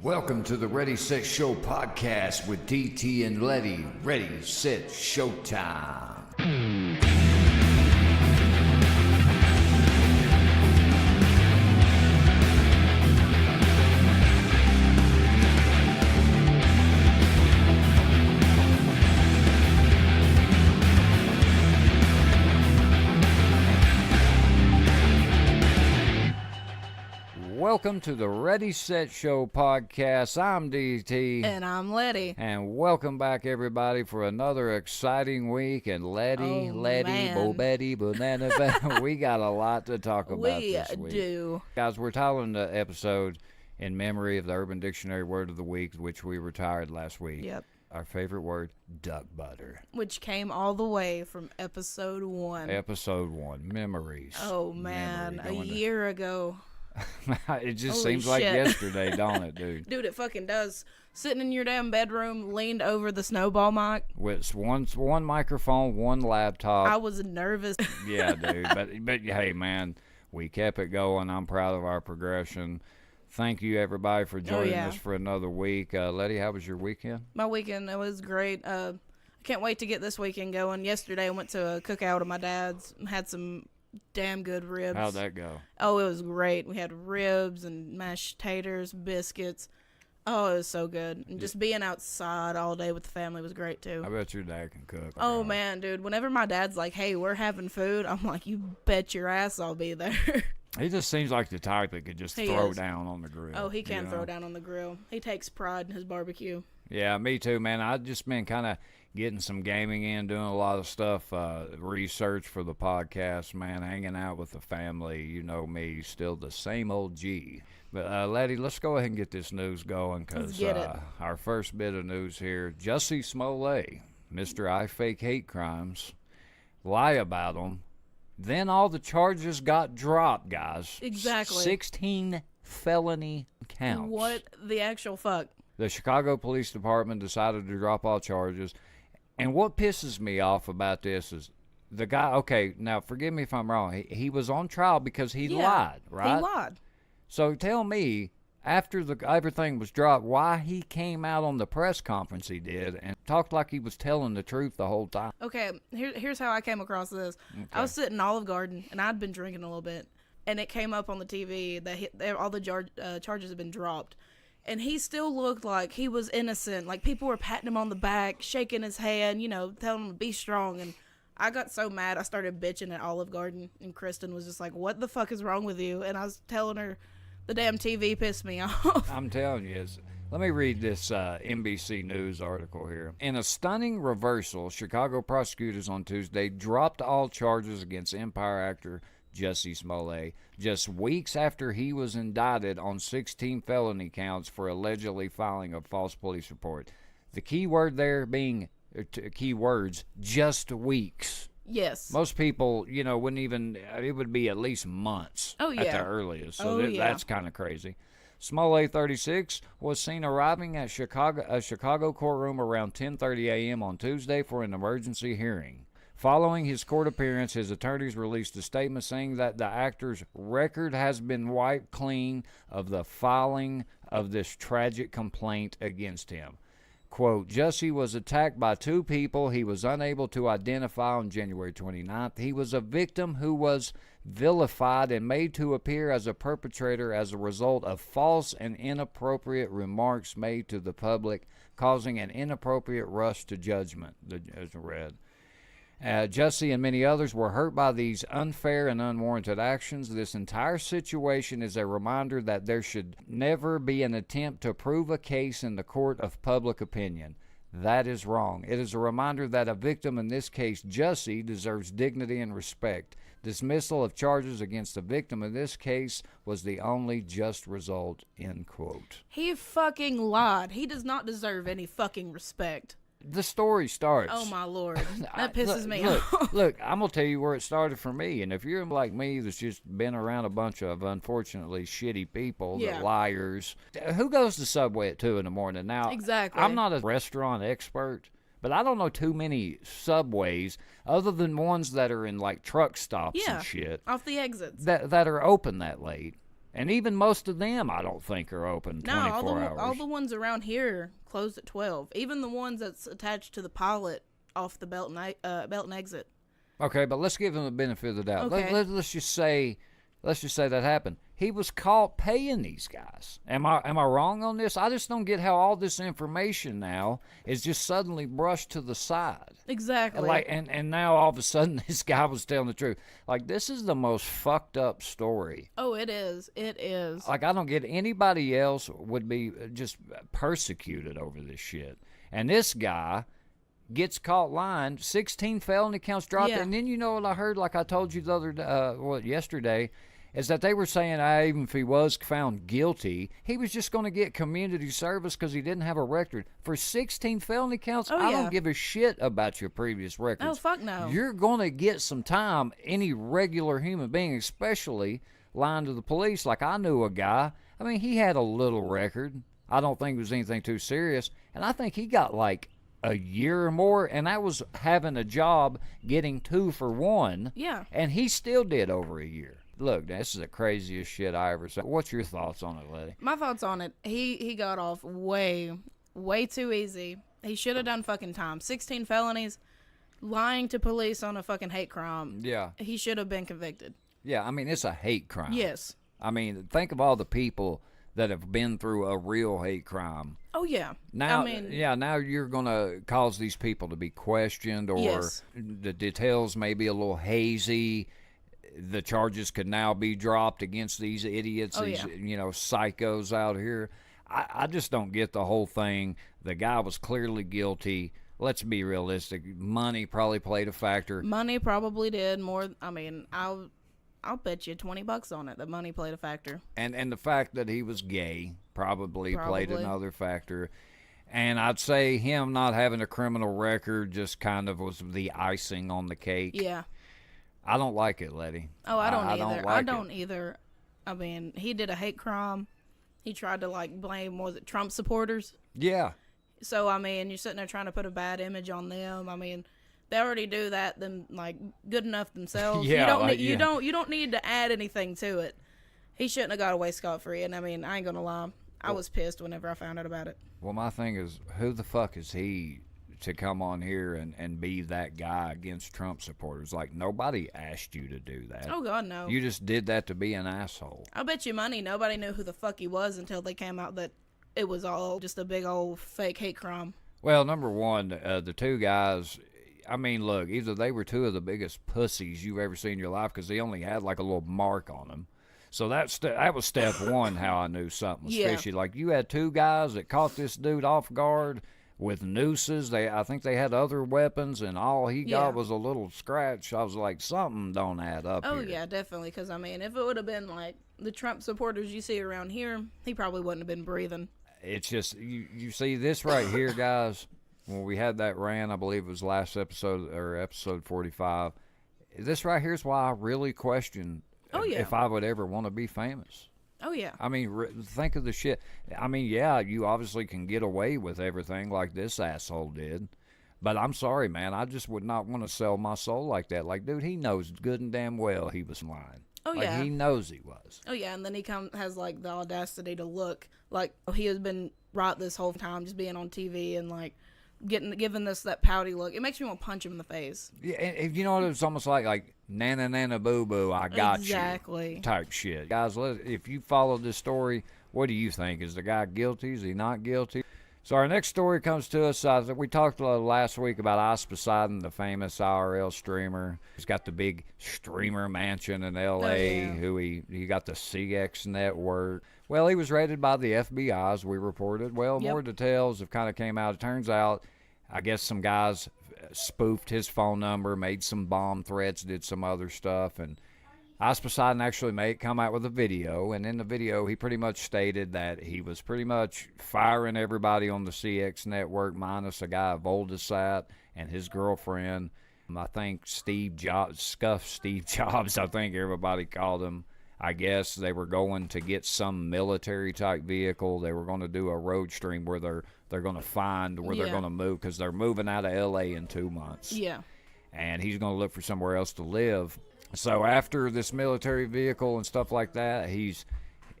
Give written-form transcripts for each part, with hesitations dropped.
Welcome to the Ready, Set, Show podcast with DT and Lette. Ready, Set, Showtime. Welcome to the Ready, Set, Show podcast. I'm DT. And I'm Lette. And welcome back, everybody, for another exciting week. And Lette, Bo Betty, Banana, we got a lot to talk about this week. We do. Guys, we're titling the episode in memory of the Urban Dictionary Word of the Week, which we retired last week. Yep. Our favorite word, duck butter. Which came all the way from episode 1. Episode 1, memories. Oh, man, a year ago. It just Holy seems like shit. yesterday, don't it, dude? Dude, it fucking does. Sitting in your damn bedroom, leaned over the snowball mic. With one microphone, one laptop. I was nervous. Yeah, dude. But hey, man, we kept it going. I'm proud of our progression. Thank you, everybody, for joining us for another week. Lette, how was your weekend? My weekend, it was great. I can't wait to get this weekend going. Yesterday, I went to a cookout at my dad's. Had some damn good ribs. How'd that go? Oh, it was great. We had ribs and mashed taters, biscuits. Oh, it was so good. And just being outside all day with the family was great, too. I bet your dad can cook. Oh, man, dude. Whenever my dad's like, hey, we're having food, I'm like, you bet your ass I'll be there. He just seems like the type that could just throw down on the grill. Oh, he can throw down on the grill. He takes pride in his barbecue. Yeah, me too, man. I've just been kind of getting some gaming in, doing a lot of stuff, research for the podcast, man, hanging out with the family. You know me, still the same old G. But, Lette, let's go ahead and get this news going because our first bit of news here, Jussie Smollett, Mr. I Fake Hate Crimes, lie about them. Then all the charges got dropped, guys. Exactly. 16 felony counts. What the actual fuck? The Chicago Police Department decided to drop all charges. And what pisses me off about this is the guy, okay, now forgive me if I'm wrong. He was on trial because he lied, right? He lied. So tell me, after everything was dropped, why he came out on the press conference he did and talked like he was telling the truth the whole time. Okay, here's how I came across this. Okay. I was sitting in Olive Garden, and I'd been drinking a little bit, and it came up on the TV that all the charges had been dropped. And he still looked like he was innocent. Like, people were patting him on the back, shaking his hand, telling him to be strong. And I got so mad, I started bitching at Olive Garden. And Kristen was just like, what the fuck is wrong with you? And I was telling her the damn TV pissed me off. I'm telling you. Let me read this NBC News article here. In a stunning reversal, Chicago prosecutors on Tuesday dropped all charges against Empire actor Jussie Smollett just weeks after he was indicted on 16 felony counts for allegedly filing a false police report. The key word there being, keywords, just weeks. Yes. Most people, wouldn't even, it would be at least months at the earliest. So that's kind of crazy. Smollett, 36, was seen arriving at a Chicago courtroom around 10:30 a.m. on Tuesday for an emergency hearing. Following his court appearance, his attorneys released a statement saying that the actor's record has been wiped clean of the filing of this tragic complaint against him. Quote, Jussie was attacked by two people he was unable to identify on January 29th. He was a victim who was vilified and made to appear as a perpetrator as a result of false and inappropriate remarks made to the public, causing an inappropriate rush to judgment, the judge read. Jussie and many others were hurt by these unfair and unwarranted actions. This entire situation is a reminder that there should never be an attempt to prove a case in the court of public opinion. That is wrong. It is a reminder that a victim, in this case Jussie, deserves dignity and respect. Dismissal of charges against the victim in this case was the only just result, end quote. He fucking lied. He does not deserve any fucking respect. The story starts. Oh, my Lord. That pisses me off. Look, I'm going to tell you where it started for me. And if you're like me that's just been around a bunch of, unfortunately, shitty people, the liars, who goes to Subway at 2 in the morning? Now, exactly. I'm not a restaurant expert, but I don't know too many Subways other than ones that are in, like, truck stops and shit. Off the exits. That are open that late. And even most of them, I don't think, are open 24 hours. All the ones around here closed at 12. Even the ones that's attached to the pilot off the belt and exit. Okay, but let's give him the benefit of the doubt. Okay. Let's just say that happened. He was caught paying these guys. Am I wrong on this? I just don't get how all this information now is just suddenly brushed to the side. Exactly. And now all of a sudden this guy was telling the truth. Like, this is the most fucked up story. Oh, it is. It is. Like, I don't get anybody else would be just persecuted over this shit. And this guy gets caught lying, 16 felony counts dropped. Yeah. And then you know what I heard, like I told you the other yesterday, is that they were saying even if he was found guilty, he was just going to get community service because he didn't have a record. For 16 felony counts, I don't give a shit about your previous records. Oh, fuck no. You're going to get some time, any regular human being, especially lying to the police. Like, I knew a guy, I mean, he had a little record. I don't think it was anything too serious. And I think he got like a year or more, and that was having a job, getting 2 for 1. Yeah. And he still did over a year. Look, this is the craziest shit I ever saw. What's your thoughts on it, Letty? My thoughts on it, he got off way too easy. He should have done fucking time. 16 felonies, lying to police on a fucking hate crime. Yeah. He should have been convicted. Yeah, I mean, it's a hate crime. Yes. I mean, think of all the people that have been through a real hate crime. Oh, yeah. Now, now you're going to cause these people to be questioned, or the details may be a little hazy. The charges could now be dropped against these idiots, psychos out here. I just don't get the whole thing. The guy was clearly guilty. Let's be realistic. Money probably played a factor. Money probably did more. I mean, I'll bet you $20 on it that money played a factor. And the fact that he was gay probably played another factor. And I'd say him not having a criminal record just kind of was the icing on the cake. Yeah. I don't like it, Letty. Oh, I don't either. I don't either. I mean, he did a hate crime. He tried to, blame, was it Trump supporters? Yeah. So, I mean, you're sitting there trying to put a bad image on them. I mean, they already do that, then, good enough themselves. Yeah. You don't need to add anything to it. He shouldn't have got away scot-free, and, I mean, I ain't gonna lie. I was pissed whenever I found out about it. Well, my thing is, who the fuck is he to come on here and be that guy against Trump supporters? Like, nobody asked you to do that. Oh, God, no. You just did that to be an asshole. I bet you money nobody knew who the fuck he was until they came out that it was all just a big old fake hate crime. Well, number one, the two guys, I mean, look, either they were 2 of the biggest pussies you've ever seen in your life because they only had, a little mark on them. So that was step one, how I knew something was fishy. Like, you had 2 guys that caught this dude off guard with nooses. I think they had other weapons, and all he got was a little scratch. I was like, something don't add up here. Oh, yeah, definitely. Because, I mean, if it would have been the Trump supporters you see around here, he probably wouldn't have been breathing. It's just, you see this right here, guys, when we had that rant, I believe it was last episode, or episode 45, this right here is why I really question if I would ever want to be famous. Oh, yeah. I mean, think of the shit. I mean, yeah, you obviously can get away with everything like this asshole did. But I'm sorry, man. I just would not want to sell my soul like that. Like, dude, he knows good and damn well he was lying. Oh, yeah. He knows he was. Oh, yeah, and then he has, the audacity to look like he has been right this whole time, just being on TV and, giving this that pouty look. It makes me want to punch him in the face. Yeah, and you know what? It's almost like nana nana boo boo, I got you type shit. Guys, if you followed this story, what do you think? Is the guy guilty? Is he not guilty? So our next story comes to us. We talked last week about Poseidon, the famous IRL streamer. He's got the big streamer mansion in L.A. Who he got the CX network. Well, he was raided by the FBI, as we reported. Well, more details have kind of came out. It turns out, I guess some guys spoofed his phone number, made some bomb threats, did some other stuff, and Poseidon actually come out with a video, and in the video he pretty much stated that he was pretty much firing everybody on the CX network, minus a guy Voldesat and his girlfriend. I think Steve Jobs, I think everybody called him. I guess they were going to get some military-type vehicle. They were going to do a road stream where they're going to find where they're going to move, because they're moving out of L.A. in 2 months. Yeah. And he's going to look for somewhere else to live. So after this military vehicle and stuff like that, he's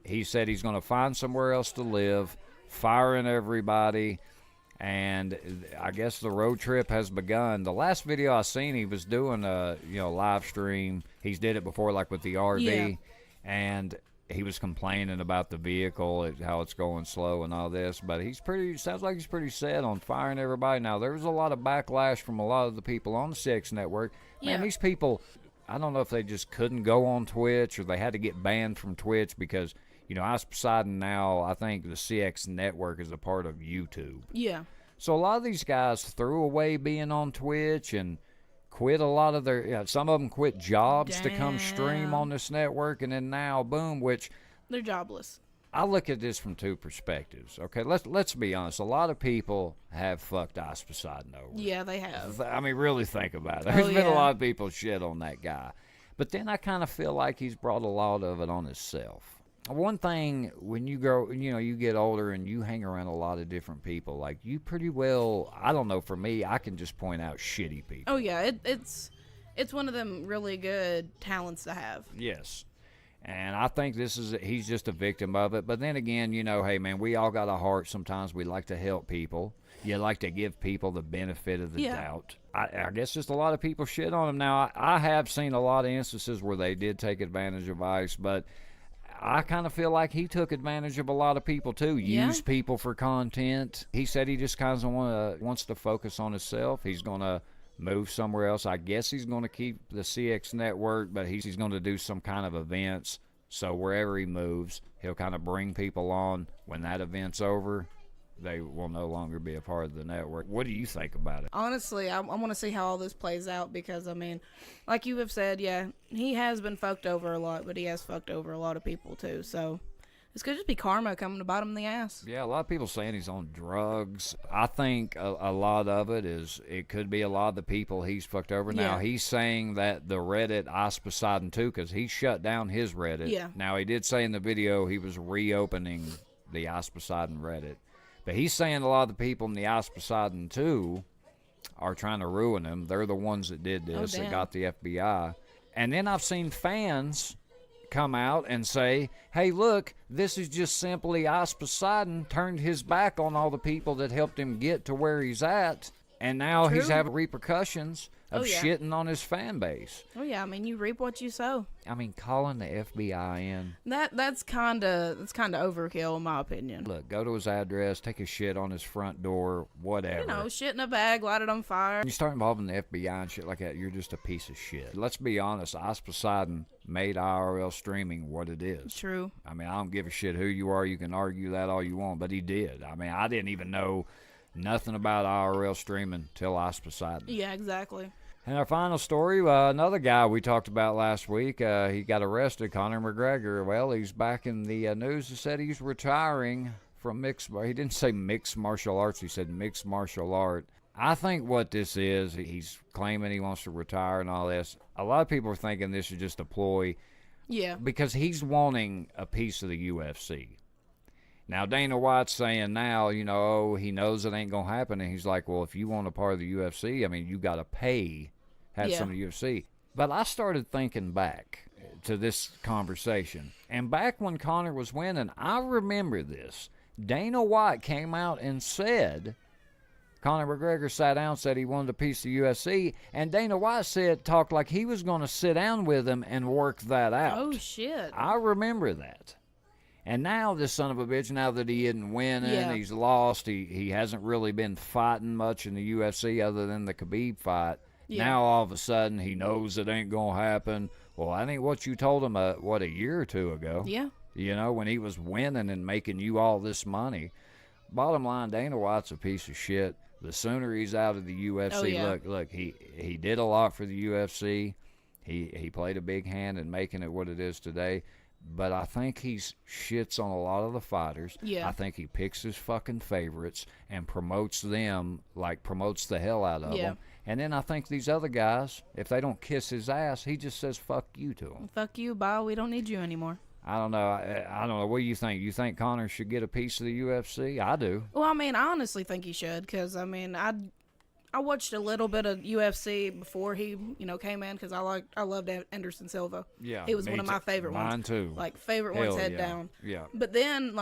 he said he's going to find somewhere else to live, firing everybody, and I guess the road trip has begun. The last video I seen, he was doing a live stream. He's did it before, like with the RV, and he was complaining about the vehicle, how it's going slow and all this, but sounds like he's pretty set on firing everybody. Now, there was a lot of backlash from a lot of the people on the CX network. Man, these people, I don't know if they just couldn't go on Twitch or they had to get banned from Twitch because, Poseidon now, I think the CX network is a part of YouTube. Yeah. So a lot of these guys threw away being on Twitch and quit a lot of their, some of them quit jobs to come stream on this network, and then now, boom, which they're jobless. I look at this from two perspectives. Okay, let's be honest. A lot of people have fucked Ice Poseidon over. Yeah, they have. I mean, really think about it. There's been a lot of people shit on that guy, but then I kind of feel like he's brought a lot of it on himself. One thing, when you grow, you get older and you hang around a lot of different people, like you pretty well, I don't know, for me, I can just point out shitty people. Oh yeah, it's one of them really good talents to have. Yes. And I think he's just a victim of it. But then again, hey man, we all got a heart. Sometimes we like to help people. You like to give people the benefit of the doubt. I guess just a lot of people shit on him. Now, I have seen a lot of instances where they did take advantage of Ice, but I kind of feel like he took advantage of a lot of people too. Use people for content. He said he just kind of wants to focus on himself. He's going to move somewhere else. I guess he's going to keep the CX network, but he's going to do some kind of events. So wherever he moves, he'll kind of bring people on. When that event's over, they will no longer be a part of the network. What do you think about it? Honestly, I want to see how all this plays out because, I mean, like you have said, he has been fucked over a lot, but he has fucked over a lot of people too. So this could just be karma coming to bite him in the ass. Yeah, a lot of people saying he's on drugs. I think a lot of it could be a lot of the people he's fucked over. Yeah. Now, he's saying that the Reddit Ice Poseidon too, because he shut down his Reddit. Yeah. Now, he did say in the video he was reopening the Ice Poseidon Reddit. But he's saying a lot of the people in the Ice Poseidon 2 are trying to ruin him. They're the ones that did this, that got the FBI. And then I've seen fans come out and say, hey, look, this is just simply Ice Poseidon turned his back on all the people that helped him get to where he's at. And now he's having repercussions of shitting on his fan base. Oh, yeah. I mean, you reap what you sow. I mean, calling the FBI in. That's kind of overkill, in my opinion. Look, go to his address, take a shit on his front door, whatever. Shit in a bag, light it on fire. When you start involving the FBI and shit like that, you're just a piece of shit. Let's be honest, Ice Poseidon made IRL streaming what it is. True. I mean, I don't give a shit who you are. You can argue that all you want, but he did. I mean, I didn't even know nothing about IRL streaming till Ice Poseidon. Yeah, exactly. And our final story, another guy we talked about last week, he got arrested, Conor McGregor. Well, he's back in the news. He said he's retiring from he didn't say mixed martial arts, he said mixed martial art. I think what this is, he's claiming he wants to retire and all this. A lot of people are thinking this is just a ploy. Yeah. Because he's wanting a piece of the UFC. Now, Dana White's saying now, he knows it ain't going to happen. And he's like, well, if you want a part of the UFC, I mean, you got to have some of the UFC. But I started thinking back to this conversation. And back when Conor was winning, I remember this. Dana White came out and said, Conor McGregor sat down and said he wanted a piece of the UFC. And Dana White talked like he was going to sit down with him and work that out. Oh, shit. I remember that. And now this son of a bitch, now that he isn't winning, he's lost, he hasn't really been fighting much in the UFC other than the Khabib fight. Yeah. Now all of a sudden he knows it ain't going to happen. Well, I think what you told him, a year or two ago. Yeah. When he was winning and making you all this money. Bottom line, Dana White's a piece of shit. The sooner he's out of the UFC, look, he did a lot for the UFC. He played a big hand in making it what it is today. But I think he shits on a lot of the fighters. Yeah. I think he picks his fucking favorites and promotes them, promotes the hell out of them. And then I think these other guys, if they don't kiss his ass, he just says fuck you to them. Fuck you, bye. We don't need you anymore. I don't know. I don't know. What do you think? You think Conor should get a piece of the UFC? I do. Well, I mean, I honestly think he should because, I mean, I watched a little bit of UFC before he, came in because I loved Anderson Silva. Yeah, he was one of my favorite ones. Mine too. Like favorite ones, head down. Yeah. But then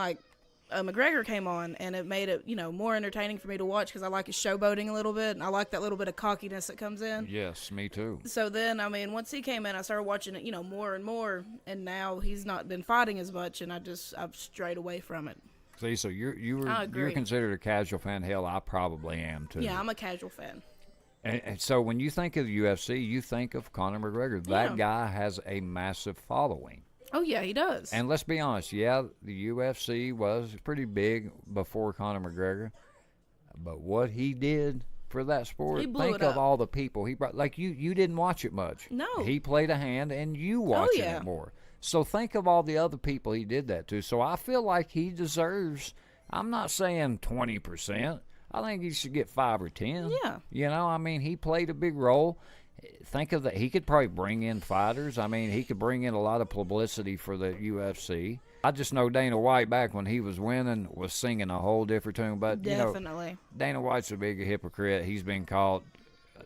McGregor came on, and it made it more entertaining for me to watch because I like his showboating a little bit, and I like that little bit of cockiness that comes in. Yes, me too. So then, once he came in, I started watching it, more and more, and now he's not been fighting as much, and I've strayed away from it. See, so you're considered a casual fan. Hell, I probably am too. Yeah, I'm a casual fan. And so when you think of the UFC, you think of Conor McGregor. That guy has a massive following. Oh, yeah, he does. And let's be honest, the UFC was pretty big before Conor McGregor. But what he did for that sport, think of all the people he brought. Like, you didn't watch it much. No. He played a hand, and you watched it more. So think of all the other people he did that to. So I feel like he deserves, I'm not saying 20%. I think he should get 5 or 10. Yeah. He played a big role. Think of that. He could probably bring in fighters. He could bring in a lot of publicity for the UFC. I just know Dana White, back when he was winning, was singing a whole different tune. But, definitely. Dana White's a big hypocrite. He's been caught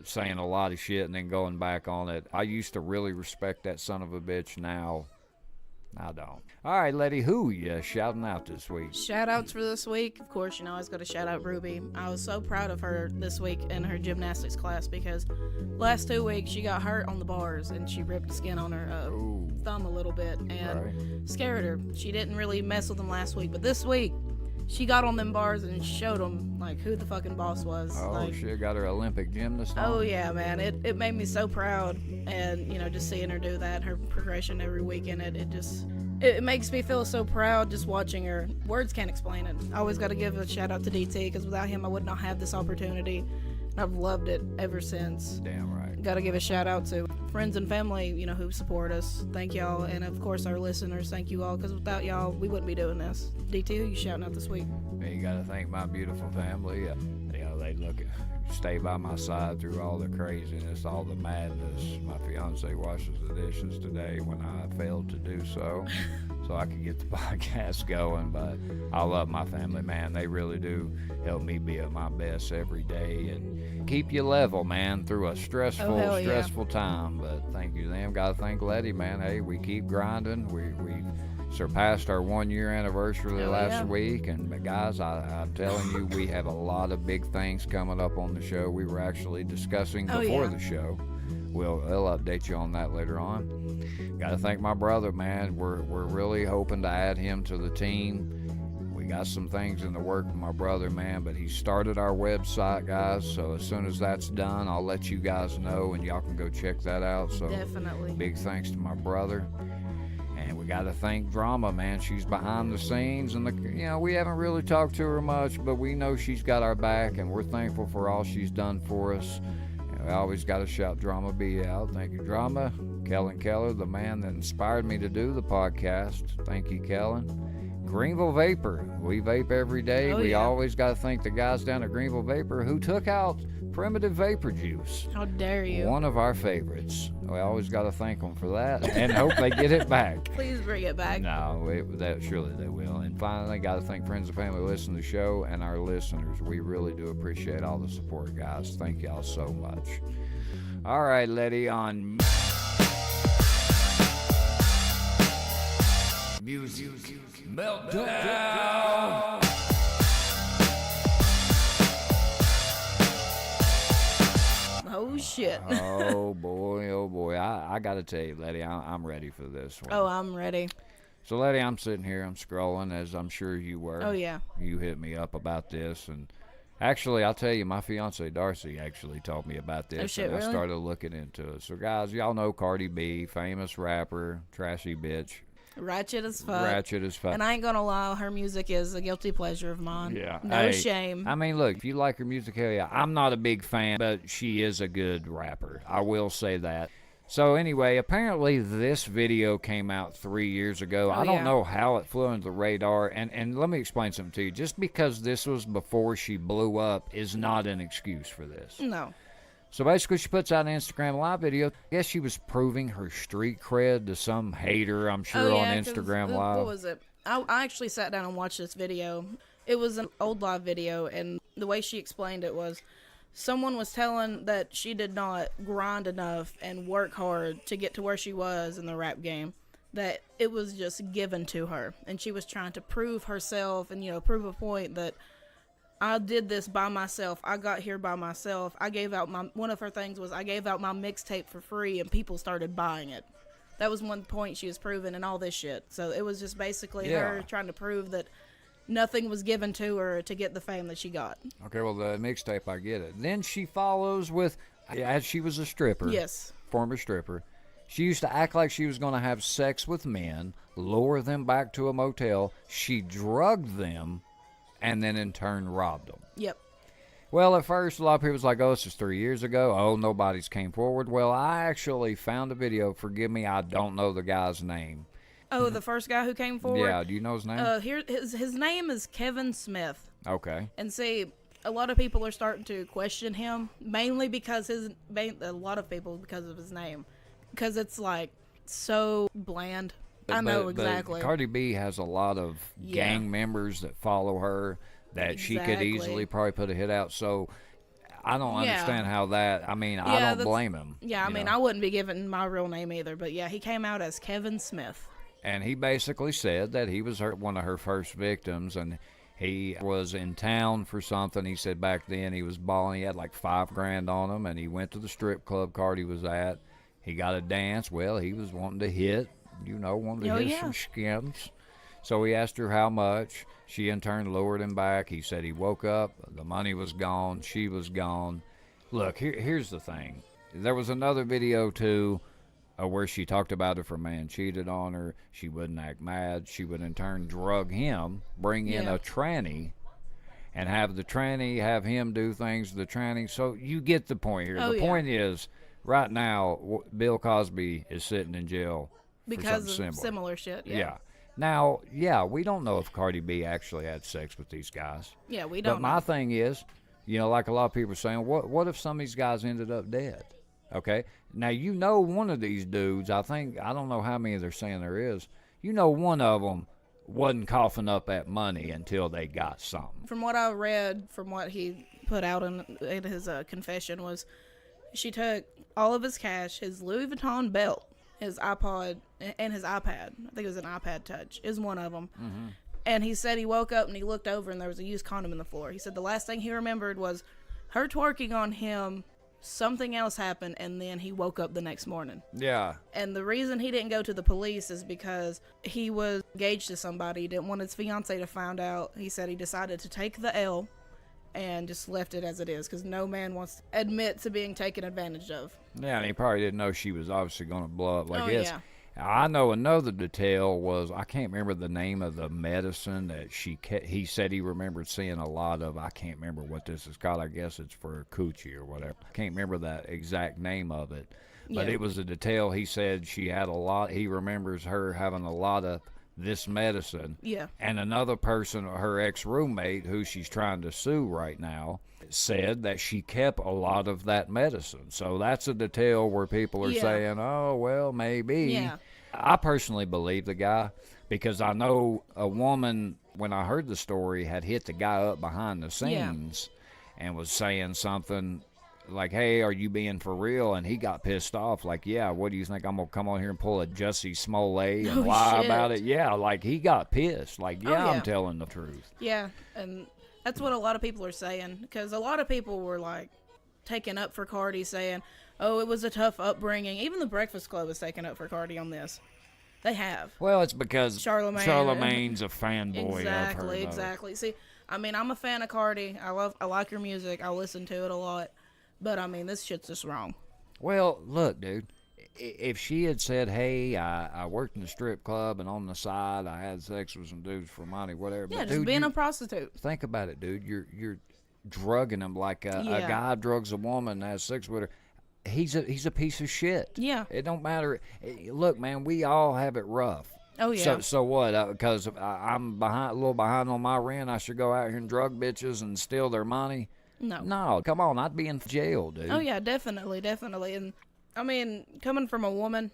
saying a lot of shit and then going back on it. I used to really respect that son of a bitch. Now I don't. All right, Letty, who you shouting out this week? Shout outs for this week. Of course, I was going to shout out Ruby. I was so proud of her this week in her gymnastics class because last 2 weeks she got hurt on the bars and she ripped the skin on her thumb a little bit and scared her. She didn't really mess with them last week, but this week she got on them bars and showed them who the fucking boss was. Oh, she got her Olympic gymnast on. Oh yeah, man, it made me so proud, and just seeing her do that, her progression every weekend, it makes me feel so proud just watching her. Words can't explain it. I always got to give a shout out to DT because without him I would not have this opportunity. I've loved it ever since. Damn right. Got to give a shout out to friends and family, who support us. Thank y'all, and of course our listeners. Thank you all, because without y'all, we wouldn't be doing this. DT, who you shouting out this week? You got to thank my beautiful family. They stay by my side through all the craziness, all the madness. My fiance washes the dishes today when I failed to do so I could get the podcast going. But I love my family, man. They really do help me be at my best every day and keep you level, man, through a stressful time. But thank you to them. Got to thank Letty, man. Hey, we keep grinding. We surpassed our 1-year anniversary last week, and guys, I'm telling you, we have a lot of big things coming up on the show. We were actually discussing before the show. We'll update you on that later on. Got to thank my brother, man. We're really hoping to add him to the team. We got some things in the work with my brother, man, but he started our website, guys, so as soon as that's done, I'll let you guys know, and y'all can go check that out. So definitely big thanks to my brother. And we got to thank Drama, man. She's behind the scenes, and we haven't really talked to her much, but we know she's got our back, and we're thankful for all she's done for us. And we always got to shout Drama B out. Thank you, Drama. Kellen Keller, the man that inspired me to do the podcast. Thank you, Kellen. Greenville Vapor. We vape every day. We always got to thank the guys down at Greenville Vapor who took out Primitive Vapor Juice. How dare you? One of our favorites. We always got to thank them for that and hope they get it back. Please bring it back. No, surely they will. And finally, got to thank friends and family who listen to the show and our listeners. We really do appreciate all the support, guys. Thank y'all so much. All right, Letty, on Music Meltdown. Oh, shit. Oh, boy. I got to tell you, Letty, I'm ready for this one. Oh, I'm ready. So, Letty, I'm sitting here, I'm scrolling, as I'm sure you were. Oh, yeah. You hit me up about this, and actually, I'll tell you, my fiance, Darcy, actually told me about this, oh, shit, and I really? started looking into it. So, guys, y'all know Cardi B, famous rapper, trashy bitch. Ratchet as fuck. And I ain't gonna lie, her music is a guilty pleasure of mine. Yeah. No shame. I mean, look, if you like her music, hell yeah. I'm not a big fan, but she is a good rapper. I will say that. So anyway, apparently this video came out 3 years ago. I don't know how it flew under the radar. And let me explain something to you. Just because this was before she blew up is not an excuse for this. No. So basically, she puts out an Instagram Live video. I guess she was proving her street cred to some hater, I'm sure, on Instagram Live. What was it? I actually sat down and watched this video. It was an old live video, and the way she explained it was, someone was telling that she did not grind enough and work hard to get to where she was in the rap game, that it was just given to her, and she was trying to prove herself and, prove a point that I did this by myself. I got here by myself. I gave out one of her things was I gave out my mixtape for free and people started buying it. That was one point she was proving and all this shit. So it was just basically her trying to prove that nothing was given to her to get the fame that she got. Okay, well, the mixtape, I get it. Then she follows with, as she was a stripper. Yes. Former stripper. She used to act like she was going to have sex with men, lure them back to a motel. She drugged them, and then in turn robbed them. Yep. Well, at first, a lot of people was like, oh, this is 3 years ago. Oh, nobody's came forward. Well, I actually found a video. Forgive me, I don't know the guy's name. Oh, the first guy who came forward? Yeah, do you know his name? His name is Kevin Smith. Okay. And see, a lot of people are starting to question him, mainly because because of his name. Because it's like so bland. I know exactly. But Cardi B has a lot of gang members that follow her that she could easily probably put a hit out. So I don't understand how that. I mean, I don't blame him. Yeah, I mean, I wouldn't be giving my real name either. But yeah, he came out as Kevin Smith. And he basically said that he was one of her first victims, and he was in town for something. He said back then he was balling. He had like $5,000 on him, and he went to the strip club Cardi was at. He got a dance. Well, he was wanting to hit, wanted to hit some skims. So he asked her how much. She in turn lured him back. He said he woke up, the money was gone, she was gone. Look, here's the thing. There was another video too where she talked about if her man cheated on her, she wouldn't act mad. She would in turn drug him, bring in a tranny, and have the tranny have him do things to the tranny. So you get the point here. The point is, right now, Bill Cosby is sitting in jail because of similar shit. Yeah. Now, we don't know if Cardi B actually had sex with these guys. Yeah, we don't. But my thing is, like a lot of people are saying, what if some of these guys ended up dead? Okay. Now, one of these dudes, I don't know how many they're saying there is, one of them wasn't coughing up that money until they got something. From what I read, from what he put out in his confession was, she took all of his cash, his Louis Vuitton belt, his iPod, and his iPad. I think it was an iPad Touch, is one of them. Mm-hmm. And he said he woke up and he looked over and there was a used condom in the floor. He said the last thing he remembered was her twerking on him, something else happened, and then he woke up the next morning. Yeah. And the reason he didn't go to the police is because he was engaged to somebody. He didn't want his fiance to find out. He said he decided to take the L and just left it as it is because no man wants to admit to being taken advantage of. Yeah, and he probably didn't know she was obviously going to blow up like this. Yeah. I know another detail was, I can't remember the name of the medicine that he said he remembered seeing a lot of. I can't remember what this is called. I guess it's for coochie or whatever. I can't remember that exact name of it. But it was a detail. He said she had a lot. He remembers her having a lot of this medicine. Yeah. And another person, her ex-roommate, who she's trying to sue right now, said that she kept a lot of that medicine. So that's a detail where people are saying, oh, well, maybe. Yeah. I personally believe the guy because I know a woman, when I heard the story, had hit the guy up behind the scenes and was saying something like, hey, are you being for real? And he got pissed off. Like, yeah, what do you think? I'm going to come on here and pull a Jussie Smollett and lie about it? Yeah, like he got pissed. Like, I'm telling the truth. Yeah, and that's what a lot of people are saying because a lot of people were like taking up for Cardi saying, oh, it was a tough upbringing. Even the Breakfast Club is taking up for Cardi on this. They have. Well, it's because Charlamagne's a fanboy of her. Exactly. See, I mean, I'm a fan of Cardi. I like her music. I listen to it a lot. But, I mean, this shit's just wrong. Well, look, dude. If she had said, hey, I worked in the strip club and on the side I had sex with some dudes for money, whatever. Yeah, but, just dude, being a prostitute. Think about it, dude. You're drugging him like a guy drugs a woman and has sex with her. He's a piece of shit. Yeah. It don't matter. Look, man, we all have it rough. Oh, yeah. So what? Because I'm a little behind on my rent, I should go out here and drug bitches and steal their money? No, come on, I'd be in jail, dude. Oh, yeah, definitely. And, I mean, coming from a woman,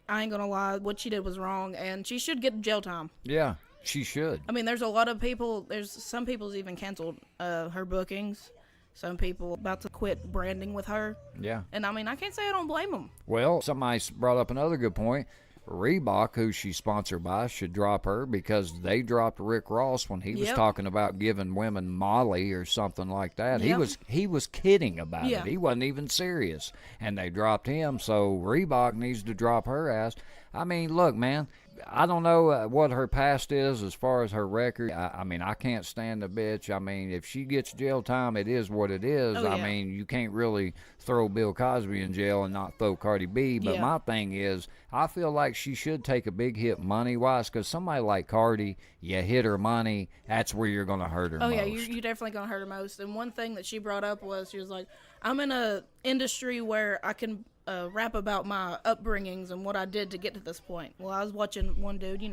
I ain't gonna lie, what she did was wrong, and she should get jail time. Yeah, she should. I mean, there's a lot of people, some people's even canceled her bookings some people about to quit branding with her. Yeah. And I mean, I can't say I don't blame them. Well, somebody brought up another good point. Reebok, who she's sponsored by, should drop her because they dropped Rick Ross when he was talking about giving women Molly or something like that. He was kidding about it. He wasn't even serious, and they dropped him. So Reebok needs to drop her ass. I mean, look, man, I don't know what her past is as far as her record. I mean, I can't stand the bitch. I mean, if she gets jail time, it is what it is. Oh, yeah. I mean, you can't really throw Bill Cosby in jail and not throw Cardi B. But my thing is, I feel like she should take a big hit money-wise, because somebody like Cardi, you hit her money, that's where you're going to hurt her most. Yeah, you're definitely going to hurt her most. And one thing that she brought up was, she was like, I'm in a industry where I can rap about my upbringings and what I did to get to this point. Well, I was watching one dude,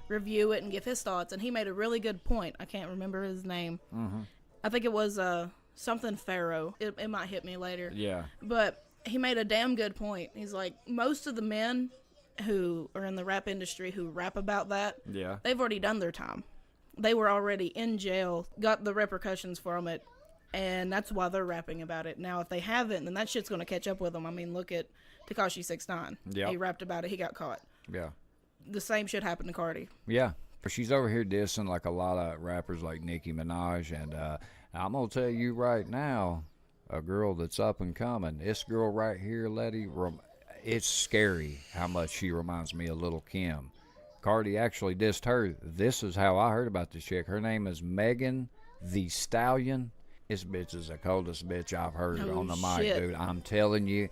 review it and give his thoughts, and he made a really good point. I can't remember his name. Mm-hmm. I think it was something Pharaoh. It might hit me later. Yeah. But he made a damn good point. He's like, most of the men who are in the rap industry who rap about that, they've already done their time. They were already in jail, got the repercussions from it, and that's why they're rapping about it. Now, if they haven't, then that shit's going to catch up with them. I mean, look at Tekashi 6ix9ine. Yep. He rapped about it. He got caught. Yeah. The same shit happened to Cardi. Yeah. She's over here dissing like a lot of rappers like Nicki Minaj. And I'm going to tell you right now, a girl that's up and coming, this girl right here, Lette, it's scary how much she reminds me of Lil' Kim. Cardi actually dissed her. This is how I heard about this chick. Her name is Megan Thee Stallion. This bitch is the coldest bitch I've heard on the mic, dude. I'm telling you,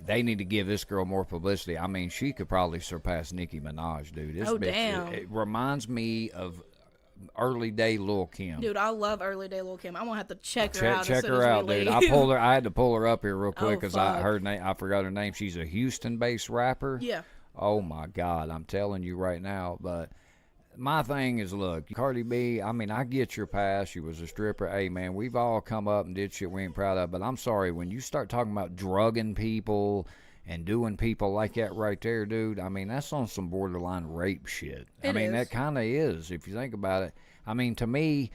they need to give this girl more publicity. I mean, she could probably surpass Nicki Minaj, dude. This bitch, damn. It reminds me of early day Lil' Kim. Dude, I love early day Lil' Kim. I'm gonna have to check her out. Check her out, dude. I had to pull her up here real quick because I forgot her name. She's a Houston-based rapper. Yeah. Oh my God, I'm telling you right now, but. My thing is, look, Cardi B, I mean, I get your past. She was a stripper. Hey, man, we've all come up and did shit we ain't proud of. But I'm sorry, when you start talking about drugging people and doing people like that right there, dude, I mean, that's on some borderline rape shit. That kind of is, if you think about it. I mean, to me,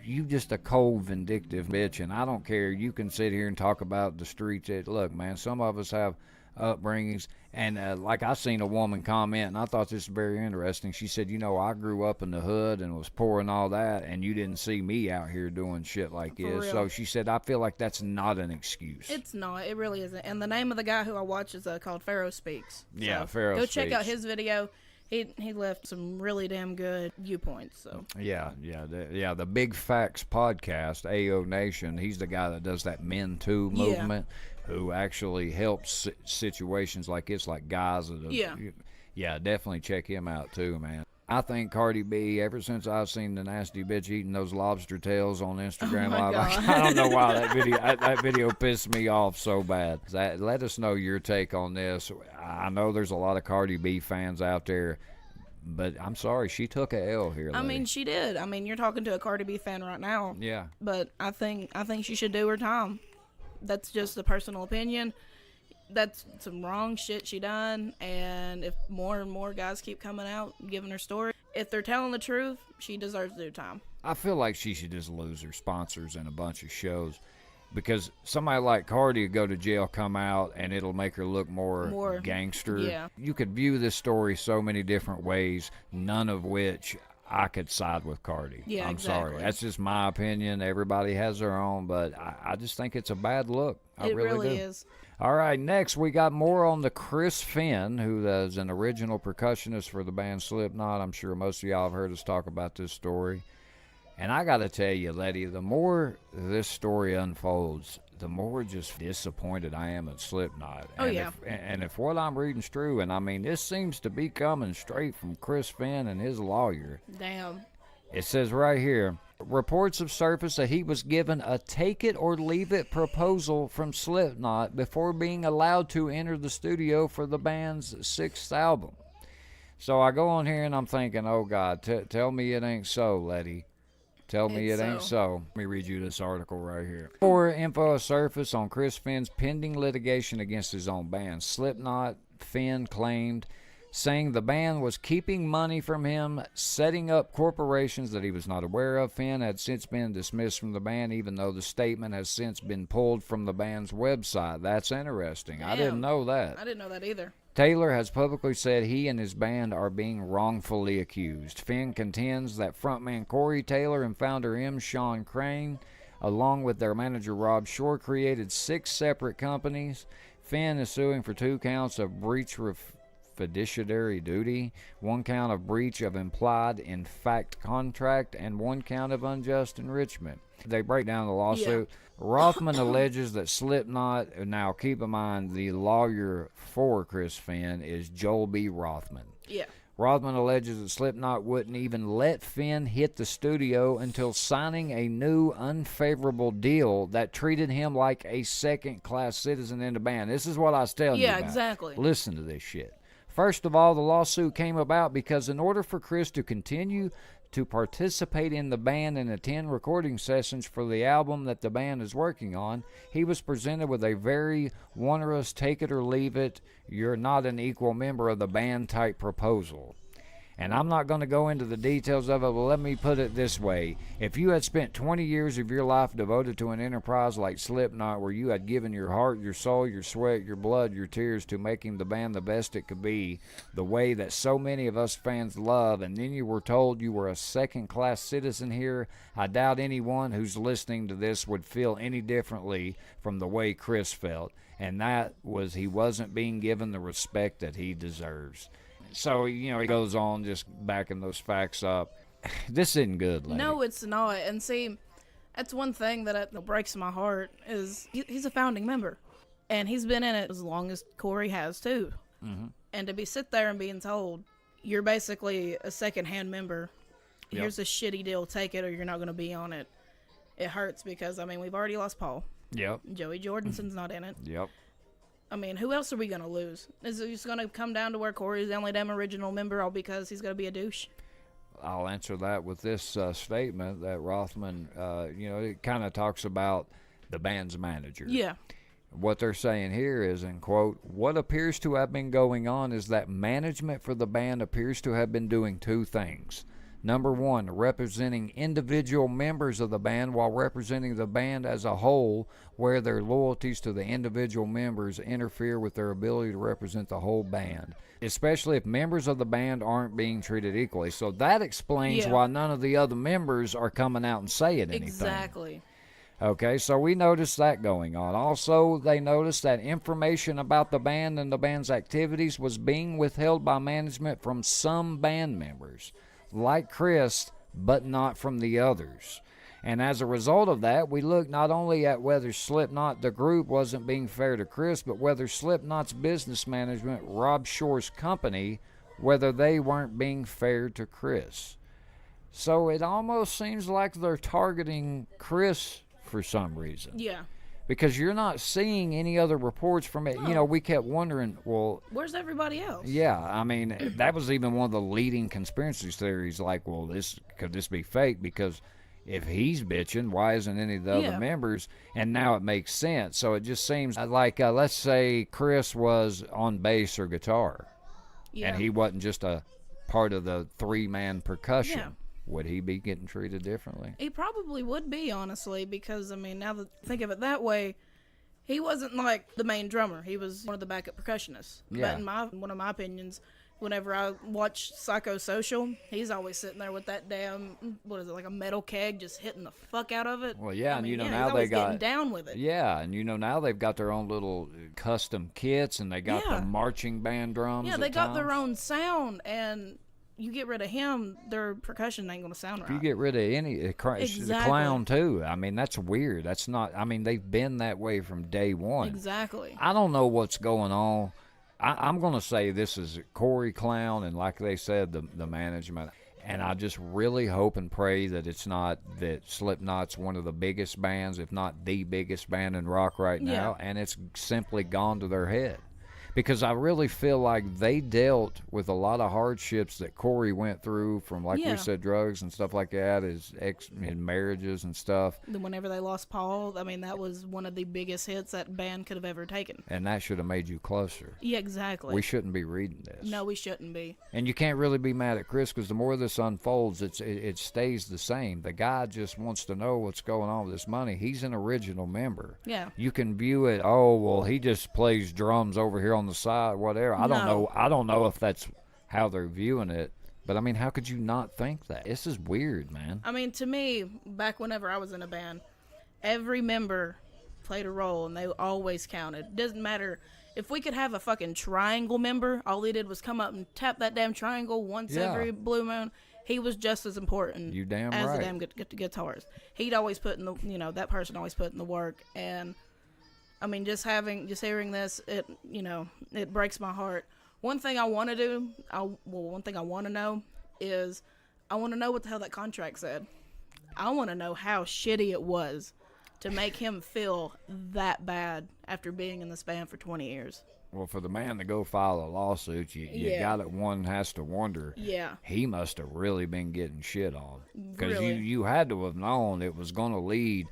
you just a cold, vindictive bitch, and I don't care. You can sit here and talk about the streets. Look, man, some of us have upbringings, and like I seen a woman comment, and I thought this was very interesting. She said, I grew up in the hood and was poor and all that, and you didn't see me out here doing shit like this. So she said, I feel like that's not an excuse. It's not. It really isn't. And the name of the guy who I watch is called Pharaoh Speaks. Yeah, Pharaoh Speaks. Go check out his video. He left some really damn good viewpoints. So the Big Facts podcast, AO Nation. He's the guy that does that Men Too movement. Who actually helps situations like this, like guys that definitely check him out too, man. I think Cardi B, ever since I've seen the nasty bitch eating those lobster tails on Instagram Live, I don't know why that video pissed me off so bad. Let us know your take on this. I know there's a lot of Cardi B fans out there, but I'm sorry, she took a L here. I mean, she did. I mean, you're talking to a Cardi B fan right now. Yeah. But I think she should do her time. That's just a personal opinion. That's some wrong shit she done, and if more and more guys keep coming out and giving her story, if they're telling the truth, she deserves to do time. I feel like she should just lose her sponsors and a bunch of shows, because somebody like Cardi would go to jail, come out, and it'll make her look more gangster. Yeah. You could view this story so many different ways, none of which I could side with Cardi. Yeah, I'm sorry. That's just my opinion. Everybody has their own, but I just think it's a bad look. I really do. Is. All right, next we got more on the Chris Finn, who is an original percussionist for the band Slipknot. I'm sure most of y'all have heard us talk about this story. And I got to tell you, Lette, the more this story unfolds, the more just disappointed I am at Slipknot. If what I'm reading's true, and I mean, this seems to be coming straight from Chris Finn and his lawyer. Damn. It says right here, reports have surfaced that he was given a take-it-or-leave-it proposal from Slipknot before being allowed to enter the studio for the band's 6th album. So I go on here and I'm thinking, oh, God, tell me it ain't so, Lette. Tell me it ain't so. Let me read you this article right here. More info has surfaced on Chris Finn's pending litigation against his own band. Slipknot, Finn claimed saying the band was keeping money from him, setting up corporations that he was not aware of. Finn had since been dismissed from the band, even though the statement has since been pulled from the band's website. That's interesting. Damn. I didn't know that. I didn't know that either. Taylor has publicly said he and his band are being wrongfully accused. Finn contends that frontman Corey Taylor and founder M. Sean Crane, along with their manager Rob Shore, created 6 separate companies. Finn is suing for 2 counts of breach of fiduciary duty, 1 count of breach of implied in fact contract, and 1 count of unjust enrichment. They break down the lawsuit. Yeah. Rothman alleges that Slipknot, now keep in mind the lawyer for Chris Finn is Joel B. Rothman. Yeah. Rothman alleges that Slipknot wouldn't even let Finn hit the studio until signing a new unfavorable deal that treated him like a second-class citizen in the band. This is what I was telling you about. Yeah, exactly. Listen to this shit. First of all, the lawsuit came about because in order for Chris to continue to participate in the band and attend recording sessions for the album that the band is working on, he was presented with a very onerous take it or leave it, you're not an equal member of the band type proposal. And I'm not going to go into the details of it, but let me put it this way. If you had spent 20 years of your life devoted to an enterprise like Slipknot, where you had given your heart, your soul, your sweat, your blood, your tears to making the band the best it could be, the way that so many of us fans love, and then you were told you were a second-class citizen here, I doubt anyone who's listening to this would feel any differently from the way Chris felt. And that was he wasn't being given the respect that he deserves. So, he goes on just backing those facts up. This isn't good, lady. No, it's not. And see, that's one thing that breaks my heart is he's a founding member. And he's been in it as long as Corey has, too. Mm-hmm. And to be sit there and being told, you're basically a second-hand member. Yep. Here's a shitty deal. Take it or you're not going to be on it. It hurts because, we've already lost Paul. Yep. Joey Jordenson's not in it. Yep. Who else are we going to lose? Is it just going to come down to where Corey's the only damn original member all because he's going to be a douche? I'll answer that with this statement that Rothman, it kind of talks about the band's manager. Yeah. What they're saying here is, in quote, what appears to have been going on is that management for the band appears to have been doing 2 things. Number 1, representing individual members of the band while representing the band as a whole, where their loyalties to the individual members interfere with their ability to represent the whole band, especially if members of the band aren't being treated equally. So that explains why none of the other members are coming out and saying anything. Exactly. Okay, so we noticed that going on. Also, they noticed that information about the band and the band's activities was being withheld by management from some band members, like Chris, but not from the others. And as a result of that, we looked not only at whether Slipknot, the group, wasn't being fair to Chris, but whether Slipknot's business management, Rob Shore's company, whether they weren't being fair to Chris. So it almost seems like they're targeting Chris for some reason. Yeah. Because you're not seeing any other reports from it. No. We kept wondering, well, where's everybody else? Yeah, that was even one of the leading conspiracy theories. Like, well, could this be fake? Because if he's bitching, why isn't any of the other members? And now it makes sense. So it just seems like, let's say Chris was on bass or guitar, and he wasn't just a part of the 3-man percussion. Yeah. Would he be getting treated differently? He probably would be, honestly, because, now that think of it that way, he wasn't like the main drummer. He was one of the backup percussionists. Yeah. But in one of my opinions, whenever I watch Psychosocial, he's always sitting there with that damn, like a metal keg, just hitting the fuck out of it. Well, yeah, now they got getting down with it. Yeah, and now they've got their own little custom kits, and they got the marching band drums. Yeah, they got their own sound, and you get rid of him, their percussion ain't going to sound right. If you get rid of the clown too, that's weird. That's not, they've been that way from day one. Exactly. I don't know what's going on. I'm going to say this is Corey Clown, and like they said, the management. And I just really hope and pray that it's not that Slipknot's one of the biggest bands, if not the biggest band in rock right now, and it's simply gone to their head. because I really feel like they dealt with a lot of hardships that Corey went through from, like we said, drugs and stuff like that, his marriages and stuff. Whenever they lost Paul, I mean, that was one of the biggest hits that band could have ever taken. And that should have made you closer. Yeah, exactly. We shouldn't be reading this. No, we shouldn't be. And you can't really be mad at Chris, because the more this unfolds, it stays the same. The guy just wants to know what's going on with this money. He's an original member. Yeah. You can view it, oh, well, he just plays drums over here on the side, whatever. I don't know if that's how they're viewing it, but I mean, how could you not think that? This is weird, man. I mean, to me, back whenever I was in a band, every member played a role, and they always counted. Doesn't matter if we could have a fucking triangle member. All he did was come up and tap that damn triangle once every blue moon. He was just as important you damn as right. the damn guitarist. He'd always put in the, that person always put in the work. And I mean, just hearing this, it breaks my heart. One thing I want to do, one thing I want to know is, I want to know what the hell that contract said. I want to know how shitty it was to make him feel that bad after being in this band for 20 years. Well, for the man to go file a lawsuit, you got it. One has to wonder. Yeah. He must have really been getting shit on, because really? you had to have known it was going to lead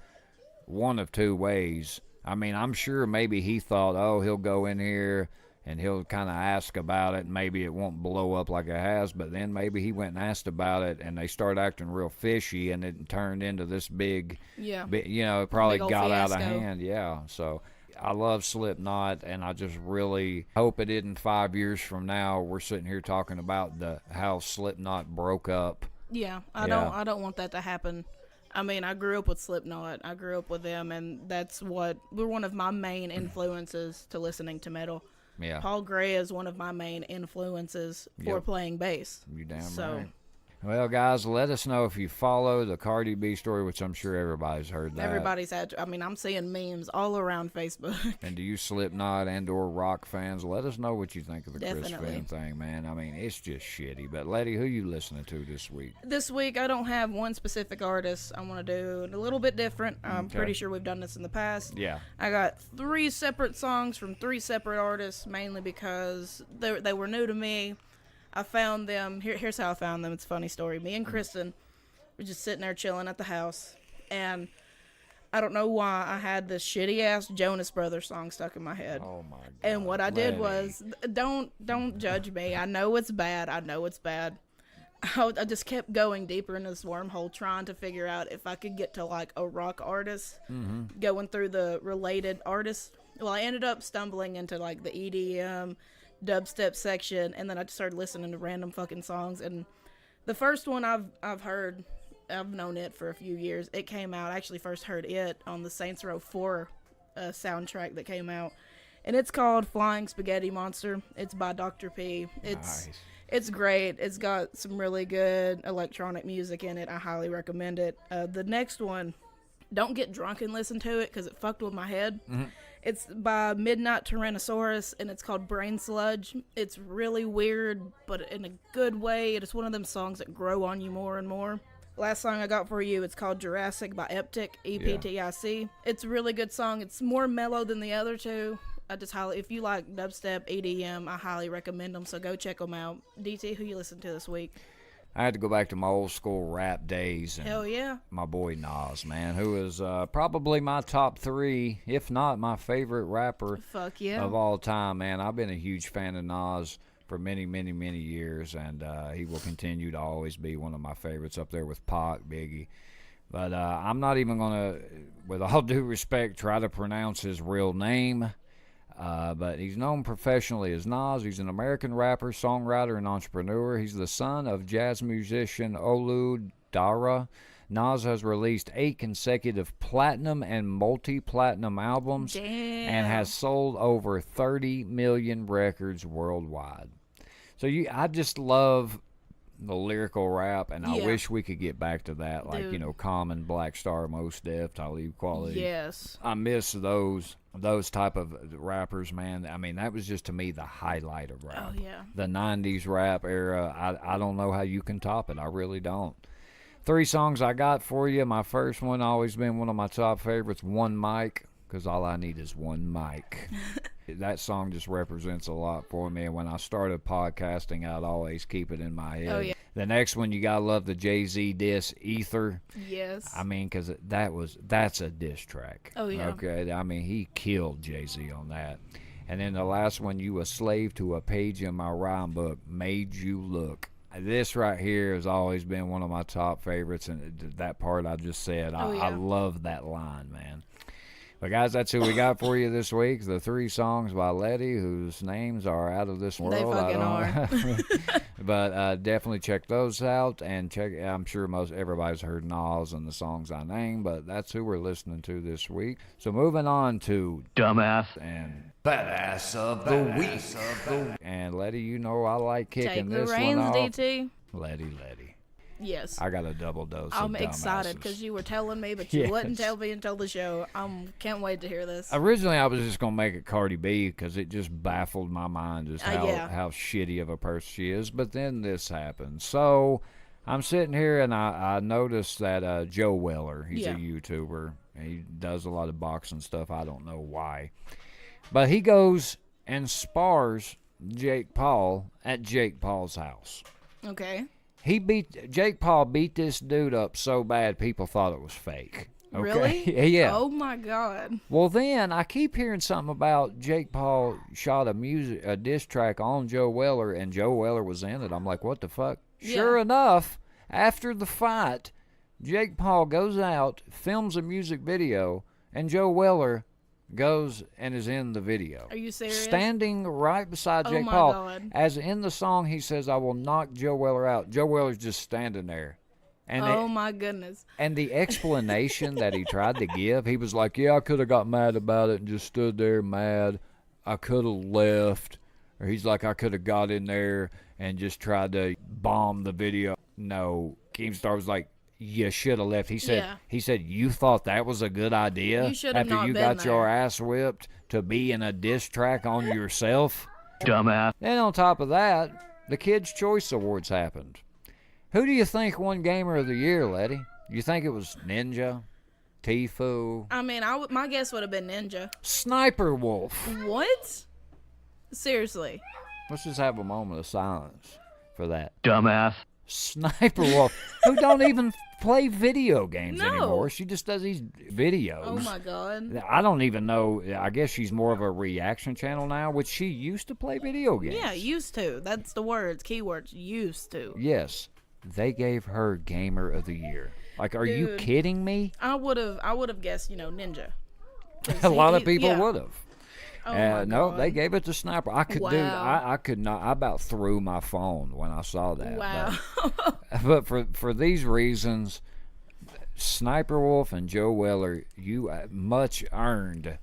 one of two ways. I mean, I'm sure maybe he thought, oh, he'll go in here and he'll kind of ask about it. Maybe it won't blow up like it has, but then maybe he went and asked about it, and they started acting real fishy, and it turned into this big, it probably got out of hand. Yeah, so I love Slipknot, and I just really hope it isn't 5 years from now we're sitting here talking about how Slipknot broke up. Yeah, I don't want that to happen. I mean, I grew up with Slipknot. I grew up with them, and we're one of my main influences to listening to metal. Yeah. Paul Gray is one of my main influences for playing bass. You damn right. Well, guys, let us know if you follow the Cardi B story, which I'm sure everybody's heard that. Everybody's had. I mean, I'm seeing memes all around Facebook. And do you Slipknot and/or rock fans? Let us know what you think of the Chris Finn thing, man. I mean, it's just shitty. But Letty, who you listening to this week? This week, I don't have one specific artist. I want to do it a little bit different. I'm pretty sure we've done this in the past. Yeah. I got 3 separate songs from 3 separate artists, mainly because they were new to me. I found them. Here's how I found them. It's a funny story. Me and Kristen were just sitting there chilling at the house, and I don't know why I had this shitty ass Jonas Brothers song stuck in my head. Oh my god! And what I did was, don't judge me. I know it's bad. I just kept going deeper into this wormhole, trying to figure out if I could get to like a rock artist, going through the related artists. Well, I ended up stumbling into like the EDM, dubstep section, and then I just started listening to random fucking songs. And the first one I've heard, I've known it for a few years. It came out, I actually first heard it on the Saints Row 4 soundtrack that came out, and it's called Flying Spaghetti Monster. It's by Dr. P. It's great. It's got some really good electronic music in it. I highly recommend it. The next one, don't get drunk and listen to it, because it fucked with my head. It's by Midnight Tyrannosaurus, and it's called Brain Sludge. It's really weird, but in a good way. It's one of them songs that grow on you more and more. Last song I got for you, it's called Jurassic by Eptic, EPTIC. Yeah. It's a really good song. It's more mellow than the other two. If you like dubstep, EDM, I highly recommend them, so go check them out. DT, who you listen to this week? I had to go back to my old school rap days. And hell yeah. My boy Nas, man, who is probably my top 3, if not my favorite rapper of all time, man. I've been a huge fan of Nas for many, many, many years, and he will continue to always be one of my favorites, up there with Pac, Biggie. But I'm not even going to, with all due respect, try to pronounce his real name. But he's known professionally as Nas. He's an American rapper, songwriter, and entrepreneur. He's the son of jazz musician Olu Dara. Nas has released 8 consecutive platinum and multi-platinum albums. Damn. And has sold over 30 million records worldwide. So I just love the lyrical rap, and I wish we could get back to that, like, dude. Common, Black Star, Mos Def, Talib Kweli. Yes. I miss those type of rappers, man. I mean, that was just, to me, the highlight of rap. Oh, yeah. The 90s rap era, I don't know how you can top it. I really don't. 3 songs I got for you. My first one, always been one of my top favorites, One Mic, because all I need is one mic. That song just represents a lot for me. And when I started podcasting, I'd always keep it in my head. Oh, yeah. The next one, you gotta love the Jay-Z diss, Ether. Yes. I mean, because that's a diss track. Oh, yeah. Okay, I mean, he killed Jay-Z on that. And then the last one, you a slave to a page in my rhyme book, made you look. This right here has always been one of my top favorites, and that part I just said, I love that line, man. But guys, that's who we got for you this week. The 3 songs by Lette, whose names are out of this world. They fucking are. But definitely check those out, and I'm sure everybody's heard Nas and the songs I named, but that's who we're listening to this week. So moving on to Dumbass and Badass of the Week. And Lette, you know I like kicking this one off. Take the reins, DT. Lette. Yes. I got a double dose of I'm excited because you were telling me, but you wouldn't tell me until the show. Can't wait to hear this. Originally, I was just going to make it Cardi B because it just baffled my mind just how shitty of a person she is. But then this happened. So I'm sitting here and I noticed that Joe Weller, he's a YouTuber. He does a lot of boxing stuff. I don't know why. But he goes and spars Jake Paul at Jake Paul's house. Okay. Jake Paul beat this dude up so bad people thought it was fake. Okay? Really? Yeah. Oh my God. Well, then I keep hearing something about Jake Paul shot a diss track on Joe Weller, and Joe Weller was in it. I'm like, what the fuck? Yeah. Sure enough, after the fight, Jake Paul goes out, films a music video, and Joe Weller goes and is in the video. Are you serious? Standing right beside Jake Paul. God. As in the song, he says, I will knock Joe Weller out. Joe Weller's just standing there. And my goodness. And the explanation that he tried to give, he was like, I could have got mad about it and just stood there mad. I could have left. Or he's like, I could have got in there and just tried to bomb the video. No. Keemstar was like, you should have left. He said, you thought that was a good idea after you got your ass whipped to be in a diss track on yourself? Dumbass. And on top of that, the Kids' Choice Awards happened. Who do you think won Gamer of the Year, Lette? You think it was Ninja? Tfue? I mean, my guess would have been Ninja. Sniper Wolf. What? Seriously. Let's just have a moment of silence for that. Dumbass. Sniper Wolf, who don't even play video games anymore. She just does these videos. Oh, my God. I don't even know. I guess she's more of a reaction channel now, which she used to play video games. Yeah, used to. That's the words, keywords, used to. Yes. They gave her Gamer of the Year. Like, are you kidding me? I would have guessed, Ninja. A lot of people would have. Oh no, they gave it to Sniper. I could I could not. I about threw my phone when I saw that. Wow. But for these reasons, Sniper Wolf and Joe Weller, you much earned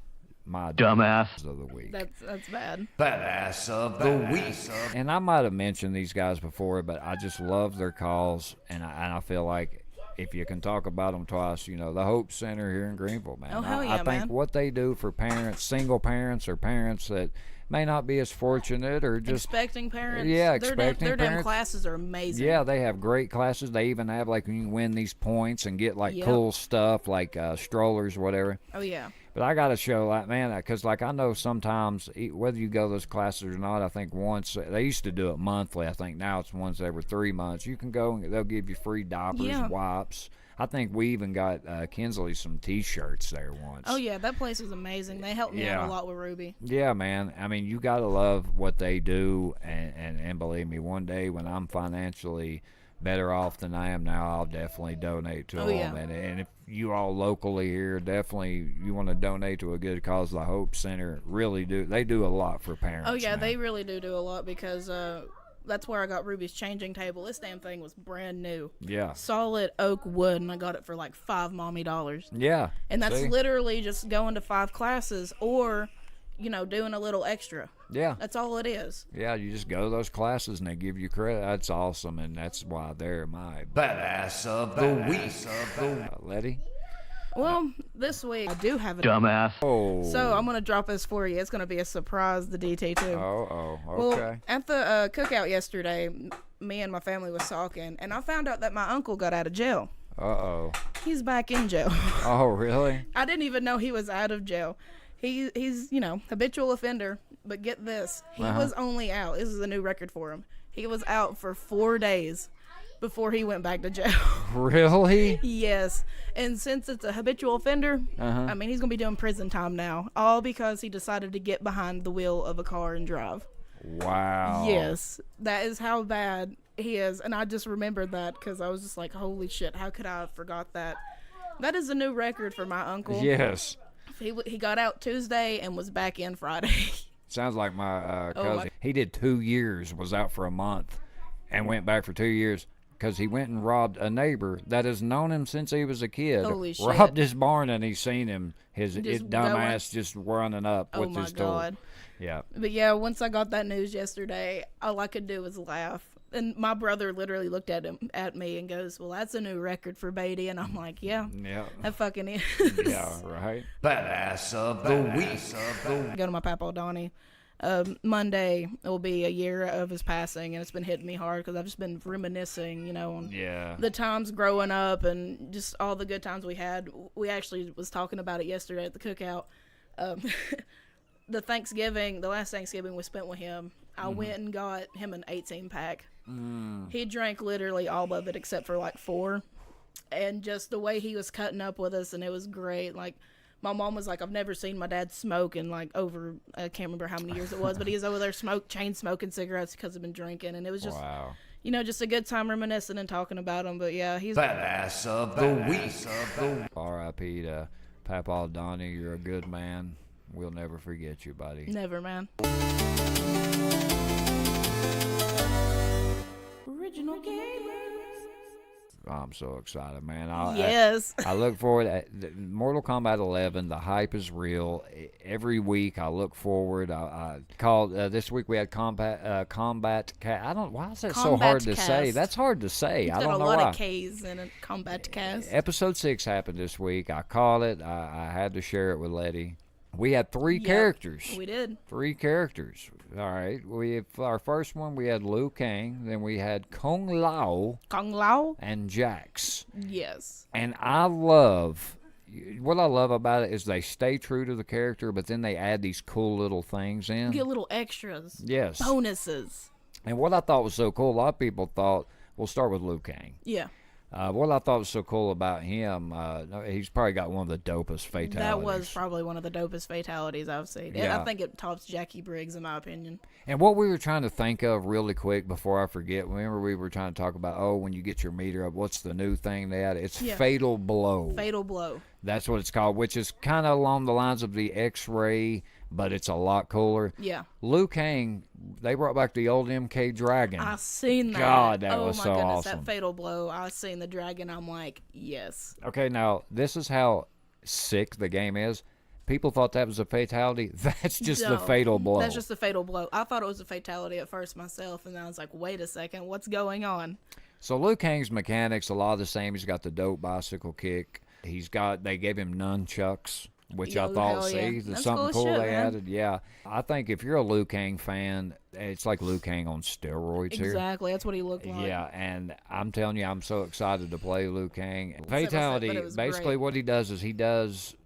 my Dumbass of the Week. That's bad. Badass of the Week. And I might have mentioned these guys before, but I just love their calls, and I feel like if you can talk about them twice, the Hope Center here in Greenville, man. Oh, hell yeah, I think what they do for parents, single parents or parents that may not be as fortunate or just expecting parents. Yeah, expecting their parents. Their damn classes are amazing. Yeah, they have great classes. They even have you can win these points and get cool stuff like strollers, whatever. Oh yeah. But I got to show because I know sometimes whether you go to those classes or not, I think once they used to do it monthly. I think now it's once every 3 months. You can go and they'll give you free diapers, wipes. I think we even got Kinsley some T-shirts there once. Oh yeah, that place is amazing. They helped me out a lot with Ruby. Yeah, man. I mean, you got to love what they do, and believe me, one day when I'm financially better off than I am now, I'll definitely donate to them. Yeah. And if you all locally here, definitely you want to donate to a good cause, the Hope Center really do. They do a lot for parents. Oh yeah, man. They really do a lot because that's where I got Ruby's changing table. This damn thing was brand new. Yeah. Solid oak wood, and I got it for like $5 mommy. Yeah. And that's literally just going to 5 classes or, doing a little extra. Yeah. That's all it is. Yeah, you just go to those classes and they give you credit. That's awesome, and that's why they're my Badass of the Week. Lette? Well, this week I do have a Dumbass. Oh. So I'm going to drop this for you. It's going to be a surprise to DT too. Oh, okay. Well, at the cookout yesterday, me and my family was talking, and I found out that my uncle got out of jail. Uh-oh. He's back in jail. Oh, really? I didn't even know he was out of jail. He's habitual offender. But get this, he was only out. This is a new record for him. He was out for 4 days before he went back to jail. Really? Yes. And since it's a habitual offender, I mean, he's going to be doing prison time now. All because he decided to get behind the wheel of a car and drive. Wow. Yes. That is how bad he is. And I just remembered that because I was just like, holy shit, how could I have forgot that? That is a new record for my uncle. Yes. He got out Tuesday and was back in Friday. Sounds like my cousin. He did 2 years, was out for a month, and went back for 2 years because he went and robbed a neighbor that has known him since he was a kid. Holy shit. Robbed his barn, and he's seen him, his dumbass just running up with his toy. Oh, my God. Yeah. But, yeah, once I got that news yesterday, all I could do was laugh. And my brother literally looked at me and goes, well, that's a new record for Beatty. And I'm like, yeah, that fucking is. Yeah, right. Badass of the week. Go to my papa Donnie. Monday will be a year of his passing, and it's been hitting me hard because I've just been reminiscing, on the times growing up and just all the good times we had. We actually was talking about it yesterday at the cookout. The last Thanksgiving we spent with him, I went and got him an 18-pack. He drank literally all of it except for like 4, and just the way he was cutting up with us, and it was great. Like, my mom was like, I've never seen my dad smoke in like over, I can't remember how many years it was, but he was over there chain smoking cigarettes because he'd been drinking, and it was just just a good time reminiscing and talking about him. But yeah, he's badass of the week. R.I.P. to Papa Donnie. You're a good man. We'll never forget you, buddy. Never, man. Original gamers. I'm so excited, man. Yes. I look forward to Mortal Kombat 11. The hype is real. Every week I look forward. I called this week we had Combat I don't. Why is that so hard to say? That's hard to say. I don't know why. Got a lot of K's in a Combat Cast. Episode 6 happened this week. I called it. I had to share it with Lette. We had 3 characters. We did. 3 characters. All right. Our first one, we had Liu Kang. Then we had Kung Lao. And Jax. Yes. And what I love about it is they stay true to the character, but then they add these cool little things in. You get little extras. Yes. Bonuses. And what I thought was so cool, a lot of people thought, we'll start with Liu Kang. Yeah. What I thought was so cool about him, he's probably got one of the dopest fatalities. That was probably one of the dopest fatalities I've seen. Yeah. I think it tops Jackie Briggs, in my opinion. And what we were trying to think of really quick before I forget, remember we were trying to talk about, when you get your meter up, what's the new thing they had? It's Fatal Blow. Fatal Blow. That's what it's called, which is kind of along the lines of the X-Ray, but it's a lot cooler. Yeah. Liu Kang, they brought back the old MK Dragon. I seen that. God, that was so awesome. Oh, my goodness, that Fatal Blow. I seen the dragon. I'm like, yes. Okay, now, this is how sick the game is. People thought that was a fatality. That's just the Fatal Blow. That's just the Fatal Blow. I thought it was a fatality at first myself, and then I was like, wait a second, what's going on? So Liu Kang's mechanics, a lot of the same. He's got the dope bicycle kick. They gave him nunchucks, which I thought, that's something cool they added. Yeah. I think if you're a Liu Kang fan, it's like Liu Kang on steroids here. Exactly. That's what he looked like. Yeah, and I'm telling you, I'm so excited to play Liu Kang. Fatality, basically what he does is he does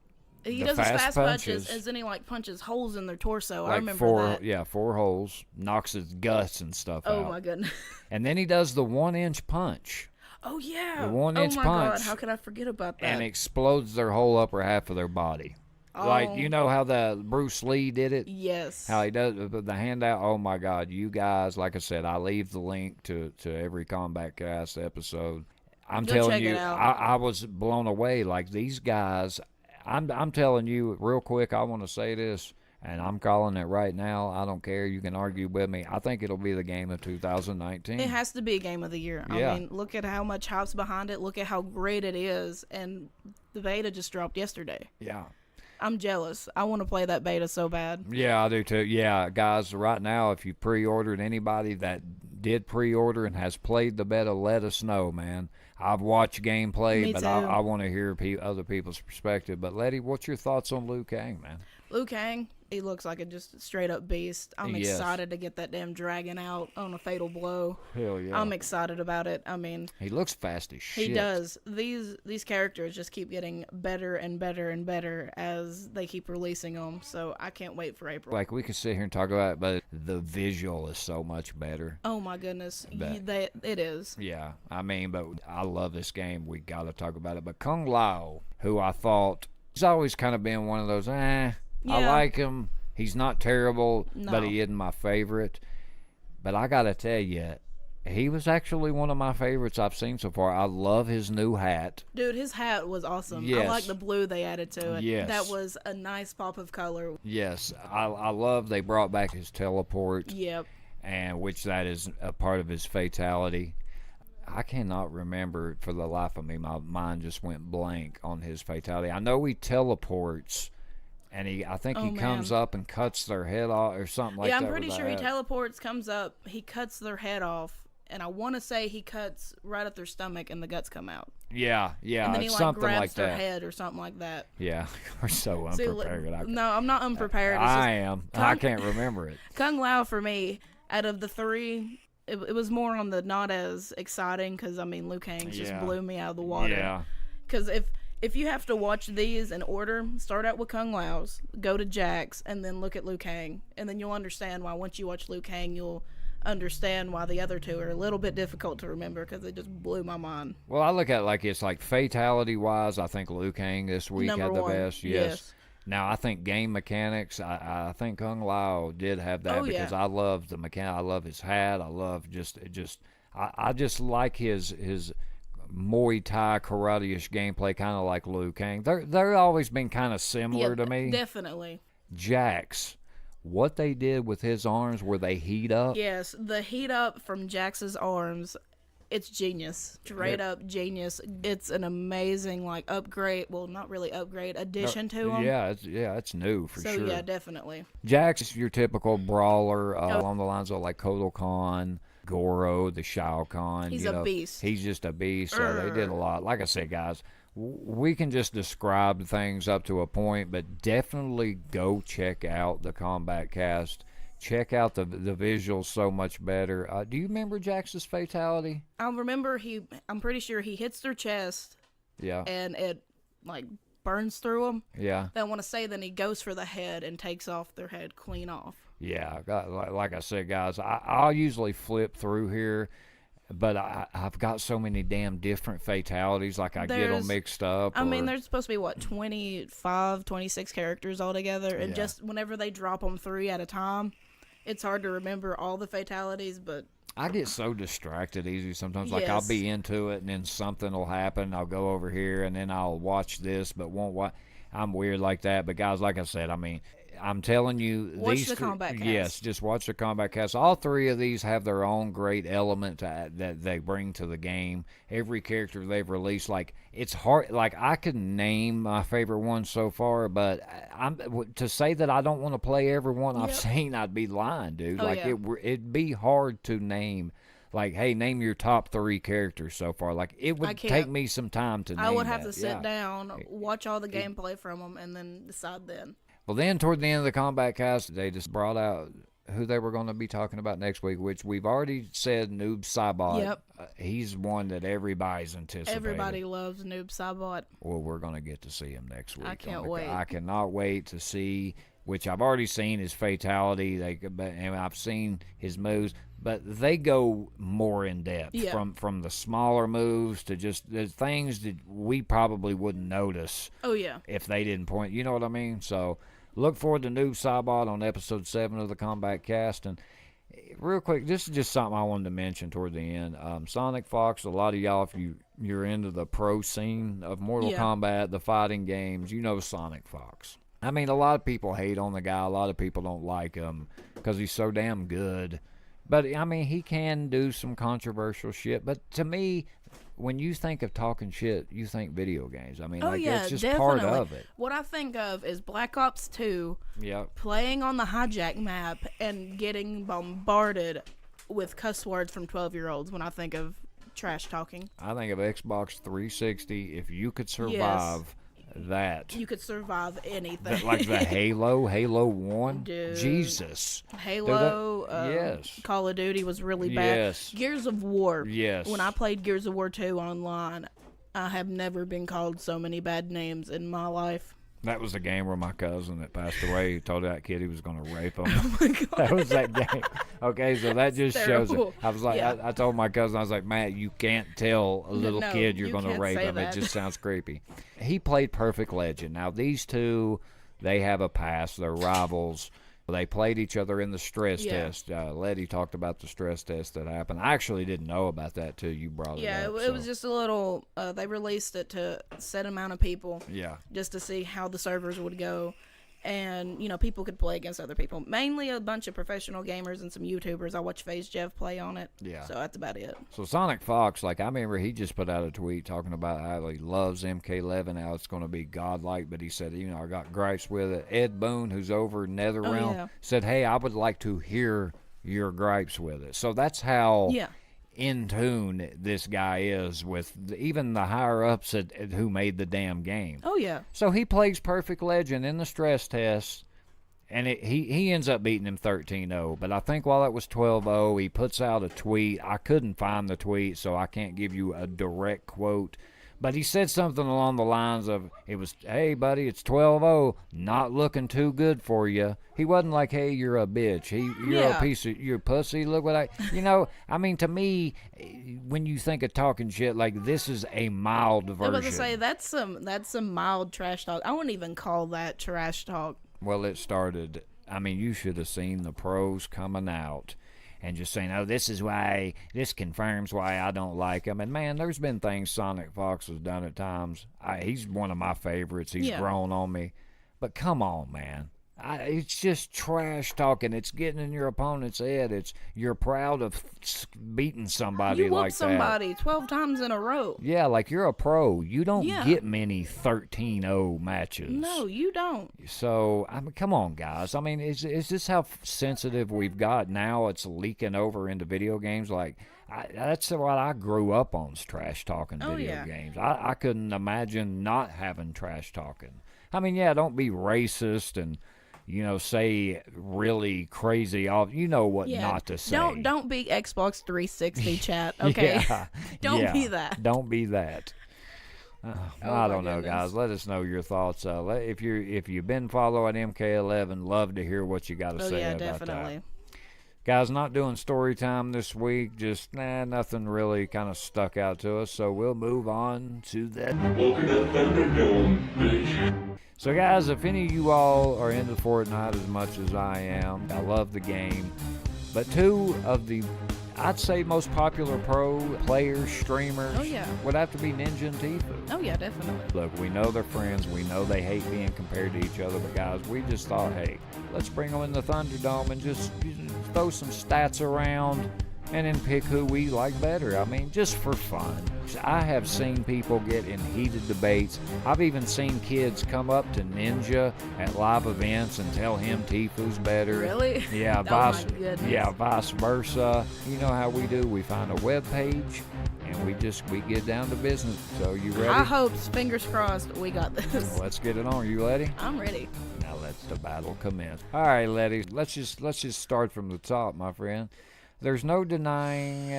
fast punches, and then he punches holes in their torso. I remember 4, that. Yeah, 4 holes, knocks his guts and stuff out. Oh, my goodness. And then he does the 1-inch punch. Oh, yeah. The 1-inch punch. Oh, my God. How could I forget about that? And explodes their whole upper half of their body. Oh. Like, you know how the Bruce Lee did it? Yes. How he does the handout. Oh, my God. You guys, like I said, I leave the link to every Combat Cast episode. I'm telling you, I was blown away. Like, these guys, I'm telling you real quick, I want to say this. And I'm calling it right now. I don't care. You can argue with me. I think it'll be the game of 2019. It has to be a game of the year. Yeah. I mean, look at how much hype's behind it. Look at how great it is. And the beta just dropped yesterday. Yeah. I'm jealous. I want to play that beta so bad. Yeah, I do too. Yeah, guys, right now, if you pre-ordered, anybody that did pre-order and has played the beta, let us know, man. I've watched gameplay, but I want to hear other people's perspective. But, Letty, what's your thoughts on Liu Kang, man? Liu Kang, He looks like a just straight up beast. I'm excited to get that damn dragon out on a fatal blow. Hell yeah. I'm excited about it. I mean, he looks fast as shit. He does. These characters just keep getting better and better and better as they keep releasing them. So I can't wait for April. Like, we could sit here and talk about it, but the visual is so much better. Oh my goodness. It is. Yeah. I mean, but I love this game. We got to talk about it. But Kung Lao, who I thought, he's always kind of been one of those, I like him. He's not terrible, but he isn't my favorite. But I got to tell you, he was actually one of my favorites I've seen so far. I love his new hat. Dude, his hat was awesome. Yes. I like the blue they added to it. Yes. That was a nice pop of color. Yes. I love they brought back his teleport. Yep. And which that is a part of his fatality. I cannot remember for the life of me. My mind just went blank on his fatality. I know he teleports. And I think he comes up and cuts their head off or something like that. Yeah, I'm pretty sure he teleports, comes up, he cuts their head off, and I want to say he cuts right at their stomach and the guts come out. Yeah, and then he something grabs like their that. head or something like that. Yeah, we're so unprepared. No, I'm not unprepared. I am. I can't remember it. Kung Lao for me, out of the three, it was more on the not as exciting because I mean Liu Kang just blew me out of the water. Yeah. Because if you have to watch these in order, start out with Kung Lao's, go to Jack's, and then look at Liu Kang. And then you'll understand why once you watch Liu Kang, you'll understand why the other two are a little bit difficult to remember because they just blew my mind. Well, I look at it like it's like fatality-wise, I think Liu Kang this week had the best. Yes. Now, I think game mechanics, I think Kung Lao did have that because I love the mechanic. I love his hat. I love I just like his Muay Thai karate-ish gameplay, kind of like Liu Kang. They're always been kind of similar to me. Definitely. Jax, what they did with his arms where they heat up. Yes, the heat up from Jax's arms, it's genius. Straight up genius. It's an amazing upgrade. Well, not really upgrade, addition to him. Yeah, it's new for sure. So yeah, definitely. Jax is your typical brawler along the lines of like Kotal Khan, Goro, the Shao Kahn. He's a beast. He's just a beast. So they did a lot. Like I said, guys, we can just describe things up to a point, but definitely go check out the Combat Cast. Check out the visuals so much better. Do you remember Jax's fatality? I remember I'm pretty sure he hits their chest. Yeah. And it burns through them. Yeah. I want to say then he goes for the head and takes off their head clean off. Yeah, like I said, guys, I'll usually flip through here, but I've got so many damn different fatalities, I get them mixed up. I mean, there's supposed to be, 25, 26 characters altogether, and just whenever they drop them 3 at a time, it's hard to remember all the fatalities, but... I get so distracted easy sometimes. I'll be into it, and then something will happen. I'll go over here, and then I'll watch this, but won't watch... I'm weird like that, but guys, like I said, I mean... I'm telling you, watch the Combat Cast. Yes, just watch the Combat Cast. All 3 of these have their own great element that they bring to the game. Every character they've released, it's hard. I could name my favorite one so far, but to say that I don't want to play every one I've seen, I'd be lying, dude. It'd be hard to name. Hey, name your top 3 characters so far. It would take me some time to name I would have to sit down, watch all the gameplay from them, and then decide then. Well, then toward the end of the Combat Cast, they just brought out who they were going to be talking about next week, which we've already said Noob Saibot. Yep. He's one that everybody's anticipating. Everybody loves Noob Saibot. Well, we're going to get to see him next week. I can't wait. I cannot wait to see, which I've already seen his fatality, and I've seen his moves, but they go more in depth from the smaller moves to just the things that we probably wouldn't notice. Oh, yeah. If they didn't point. You know what I mean? So... look forward to Noob Saibot on episode 7 of the Combat Cast. And real quick, this is just something I wanted to mention toward the end. Sonic Fox, a lot of y'all, if you're into the pro scene of Mortal Kombat, the fighting games, you know Sonic Fox. I mean, a lot of people hate on the guy. A lot of people don't like him because he's so damn good. But, I mean, he can do some controversial shit. But to me... when you think of talking shit, you think video games. I mean, it's just definitely. part of it. What I think of is Black Ops 2 playing on the hijack map and getting bombarded with cuss words from 12-year-olds when I think of trash talking. I think of Xbox 360. If you could survive that. You could survive anything. Like the Halo 1? Dude. Jesus. Halo, yes. Call of Duty was really bad. Yes. Gears of War. Yes. When I played Gears of War 2 online, I have never been called so many bad names in my life. That was the game where my cousin that passed away, he told that kid he was going to rape him. Oh my God. That was that game. Okay, so that just shows it. I was like, yeah. I told my cousin, I was like, Matt, you can't tell a little kid you're going to rape him. That. It just sounds creepy. He played Perfect Legend. Now, these two, they have a past. They're rivals. They played each other in the stress test. Lette talked about the stress test that happened. I actually didn't know about that till you brought it up. Yeah, it was just a little, they released it to a set amount of people. Yeah. Just to see how the servers would go. And, people could play against other people. Mainly a bunch of professional gamers and some YouTubers. I watch FaZe Jeff play on it. Yeah. So that's about it. So Sonic Fox, I remember he just put out a tweet talking about how he loves MK11, how it's going to be godlike, but he said, I got gripes with it. Ed Boon, who's over NetherRealm, said, hey, I would like to hear your gripes with it. So that's how in tune this guy is with even the higher-ups who made the damn game. Oh, yeah. So he plays Perfect Legend in the stress test, and he ends up beating him 13-0. But I think while it was 12-0, he puts out a tweet. I couldn't find the tweet, so I can't give you a direct quote. But he said something along the lines of, hey, buddy, it's 12-0, not looking too good for you. He wasn't like, hey, you're a bitch. You're a piece of, you're a pussy. Look what to me, when you think of talking shit, this is a mild version. I was about to say, that's some mild trash talk. I wouldn't even call that trash talk. Well, it started, you should have seen the pros coming out and just saying, oh, this confirms why I don't like him. And, man, there's been things Sonic Fox has done at times. He's one of my favorites. He's grown on me. But come on, man. It's just trash talking. It's getting in your opponent's head. You're proud of beating somebody like that. You whooped somebody 12 times in a row. Yeah, you're a pro. You don't get many 13-0 matches. No, you don't. So, come on, guys. Is this how sensitive we've got now? It's leaking over into video games. That's what I grew up on, is trash talking video games. I couldn't imagine not having trash talking. Don't be racist and say really crazy off. You know what not to say. Don't be Xbox 360 chat. Okay. Don't be that. Don't be that. I don't know, guys. Let us know your thoughts. If you've been following MK11, love to hear what you got to say about definitely. that. Guys, not doing story time this week. Just nothing really kind of stuck out to us. So we'll move on to that. So, guys, if any of you all are into Fortnite as much as I am, I love the game. But two of the, I'd say, most popular pro players, streamers, would have to be Ninja and Tfue. Oh, yeah, definitely. Look, we know they're friends. We know they hate being compared to each other. But, guys, we just thought, hey, let's bring them in the Thunderdome and just throw some stats around and then pick who we like better. Just for fun. I have seen people get in heated debates. I've even seen kids come up to Ninja at live events and tell him Tfue's better. Really? Yeah, oh vice versa. You know how we do. We find a web page and we get down to business. So you ready? I hope, fingers crossed, we got this. Well, let's get it on. You ready? I'm ready. Now let's the battle commence. All right, Lette. Let's just start from the top, my friend. There's no denying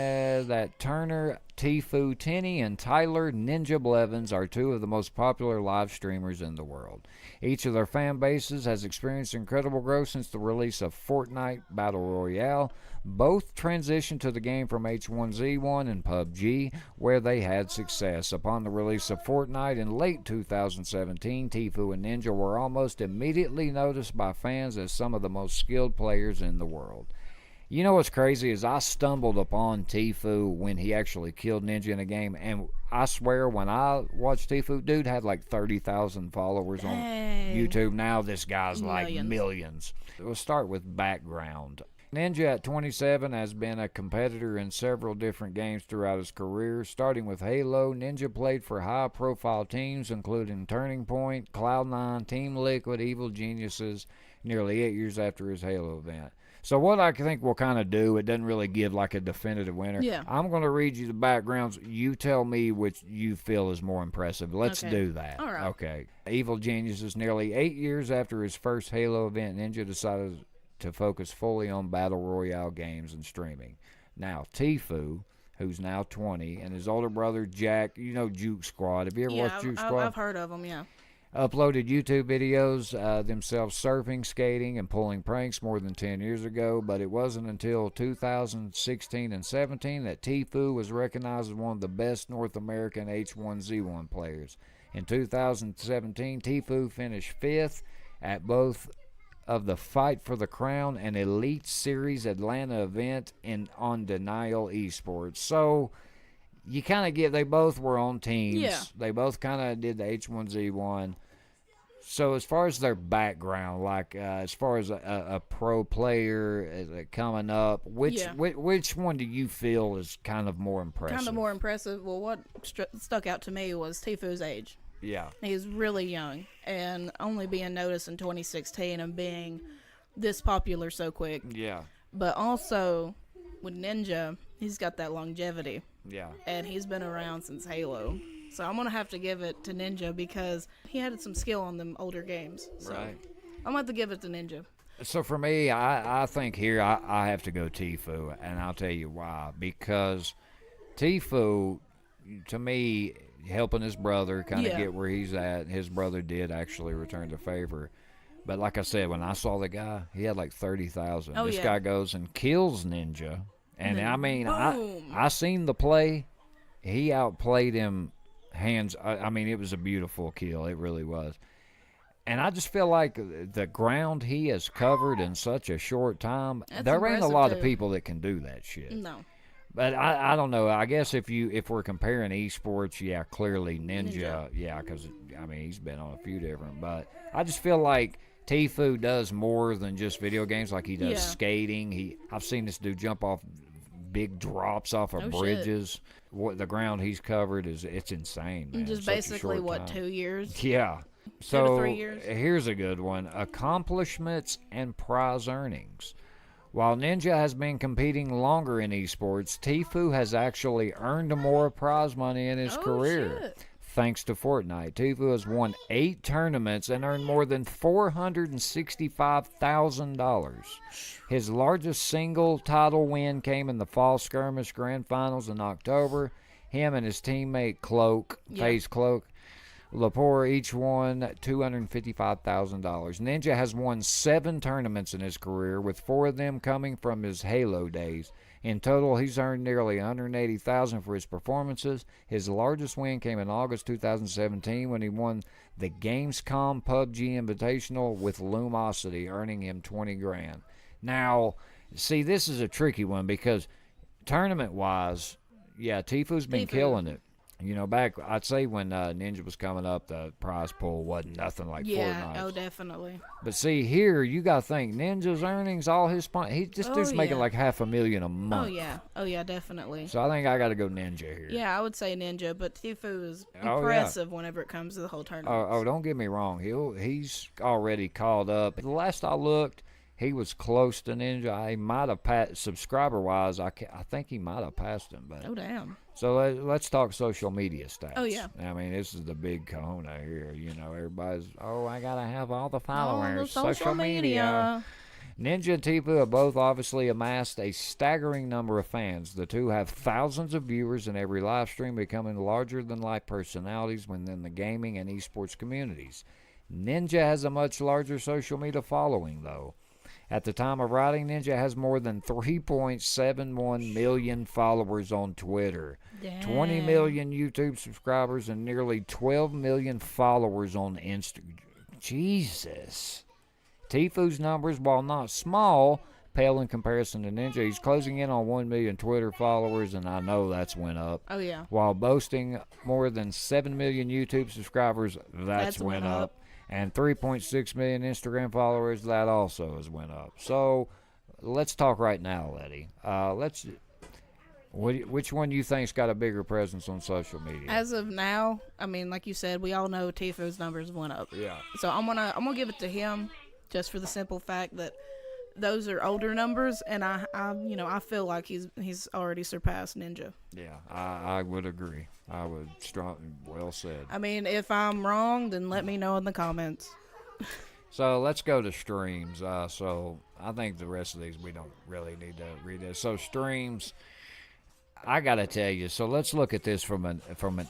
that Turner, Tfue, Tenny, and Tyler Ninja Blevins are two of the most popular live streamers in the world. Each of their fan bases has experienced incredible growth since the release of Fortnite Battle Royale. Both transitioned to the game from H1Z1 and PUBG, where they had success. Upon the release of Fortnite in late 2017, Tfue and Ninja were almost immediately noticed by fans as some of the most skilled players in the world. You know what's crazy is I stumbled upon Tfue when he actually killed Ninja in a game, and I swear when I watched Tfue, dude had 30,000 followers on YouTube. Now this guy's millions. We'll start with background. Ninja at 27 has been a competitor in several different games throughout his career. Starting with Halo, Ninja played for high-profile teams including Turning Point, Cloud9, Team Liquid, Evil Geniuses, nearly 8 years after his Halo event. So what I think we'll kind of do, it doesn't really give like a definitive winner. Yeah. I'm going to read you the backgrounds. You tell me which you feel is more impressive. Let's do that. All right. Okay. Evil Geniuses, nearly 8 years after his first Halo event, Ninja decided to focus fully on Battle Royale games and streaming. Now, Tfue, who's now 20, and his older brother, Jack, you know Juke Squad. Have you ever watched Juke Squad? I've heard of them, yeah. Uploaded YouTube videos themselves surfing, skating, and pulling pranks more than 10 years ago, but it wasn't until 2016 and 17 that Tfue was recognized as one of the best North American H1Z1 players. In 2017, Tfue finished 5th at both of the Fight for the Crown and Elite Series Atlanta event on Denial Esports. So you kind of get, they both were on teams. Yeah. They both kind of did the H1Z1. So as far as their background, like as far as a pro player coming up, which one do you feel is kind of more impressive? Kind of more impressive. Well, what stuck out to me was Tfue's age. Yeah. He's really young, and only being noticed in 2016 and being this popular so quick. Yeah. But also, with Ninja, he's got that longevity. Yeah. And he's been around since Halo. So I'm going to have to give it to Ninja because he had some skill on them older games. So Right. I'm going to have to give it to Ninja. So for me, I think here I have to go Tfue, and I'll tell you why. Because Tfue, to me, helping his brother kind of get where he's at, his brother did actually return the favor. But like I said, when I saw the guy, he had like 30,000. This guy goes and kills Ninja. And I mean, boom. I seen the play. He outplayed him hands. I mean, it was a beautiful kill. It really was. And I just feel like the ground he has covered in such a short time, there ain't a lot of people that can do that shit. No. But I don't know. I guess if we're comparing esports, yeah, clearly Ninja. Yeah, because, I mean, he's been on a few different. But I just feel like Tfue does more than just video games. Like he does skating. I've seen this dude jump off big drops off of bridges. What the ground he's covered it's insane, man. Just basically, 2 years? Yeah. 2 So to 3 years? Here's a good one. Accomplishments and prize earnings. While Ninja has been competing longer in esports, Tfue has actually earned more prize money in his career. Shit. Thanks to Fortnite, Tfue has won 8 tournaments and earned more than $465,000. His largest single title win came in the Fall Skirmish Grand Finals in October. Him and his teammate FaZe Cloak, Lepore each won $255,000. Ninja has won 7 tournaments in his career, with 4 of them coming from his Halo days. In total, he's earned nearly $180,000 for his performances. His largest win came in August 2017 when he won the Gamescom PUBG Invitational with Lumosity, earning him $20,000. Now, see, this is a tricky one because tournament-wise, yeah, Tfue's been killing it. You know, back, I'd say when Ninja was coming up, the prize pool wasn't nothing like Fortnite. Yeah, oh, definitely. But see, here, you got to think, Ninja's earnings, all his this dude's making like $500,000 a month. Oh, yeah, definitely. So I think I got to go Ninja here. Yeah, I would say Ninja, but Tfue is impressive whenever it comes to the whole tournament. Oh, don't get me wrong. He's already called up. The last I looked, he was close to Ninja. He might have passed, subscriber-wise, I think he might have passed him. But oh, damn. So let's talk social media stats. Oh, yeah. I mean, this is the big kahuna here. You know, everybody's, I got to have all the followers. All the social media. Ninja and Tfue have both obviously amassed a staggering number of fans. The two have thousands of viewers in every live stream, becoming larger-than-life personalities within the gaming and esports communities. Ninja has a much larger social media following, though. At the time of writing, Ninja has more than 3.71 million followers on Twitter, 20 million YouTube subscribers, and nearly 12 million followers on Instagram. Jesus. Tfue's numbers, while not small, pale in comparison to Ninja. He's closing in on 1 million Twitter followers, and I know that's went up. Oh, yeah. While boasting more than 7 million YouTube subscribers, that's went up. And 3.6 million Instagram followers, that also has went up. So let's talk right now, Letty. Which one do you think's got a bigger presence on social media? As of now, I mean, like you said, we all know Tfue's numbers went up. Yeah. So I'm gonna give it to him, just for the simple fact that those are older numbers, and I feel like he's already surpassed Ninja. Yeah, I would agree. I would well said. I mean, if I'm wrong, then let me know in the comments. So let's go to streams. So I think the rest of these we don't really need to read this. So streams, I gotta tell you. So let's look at this from an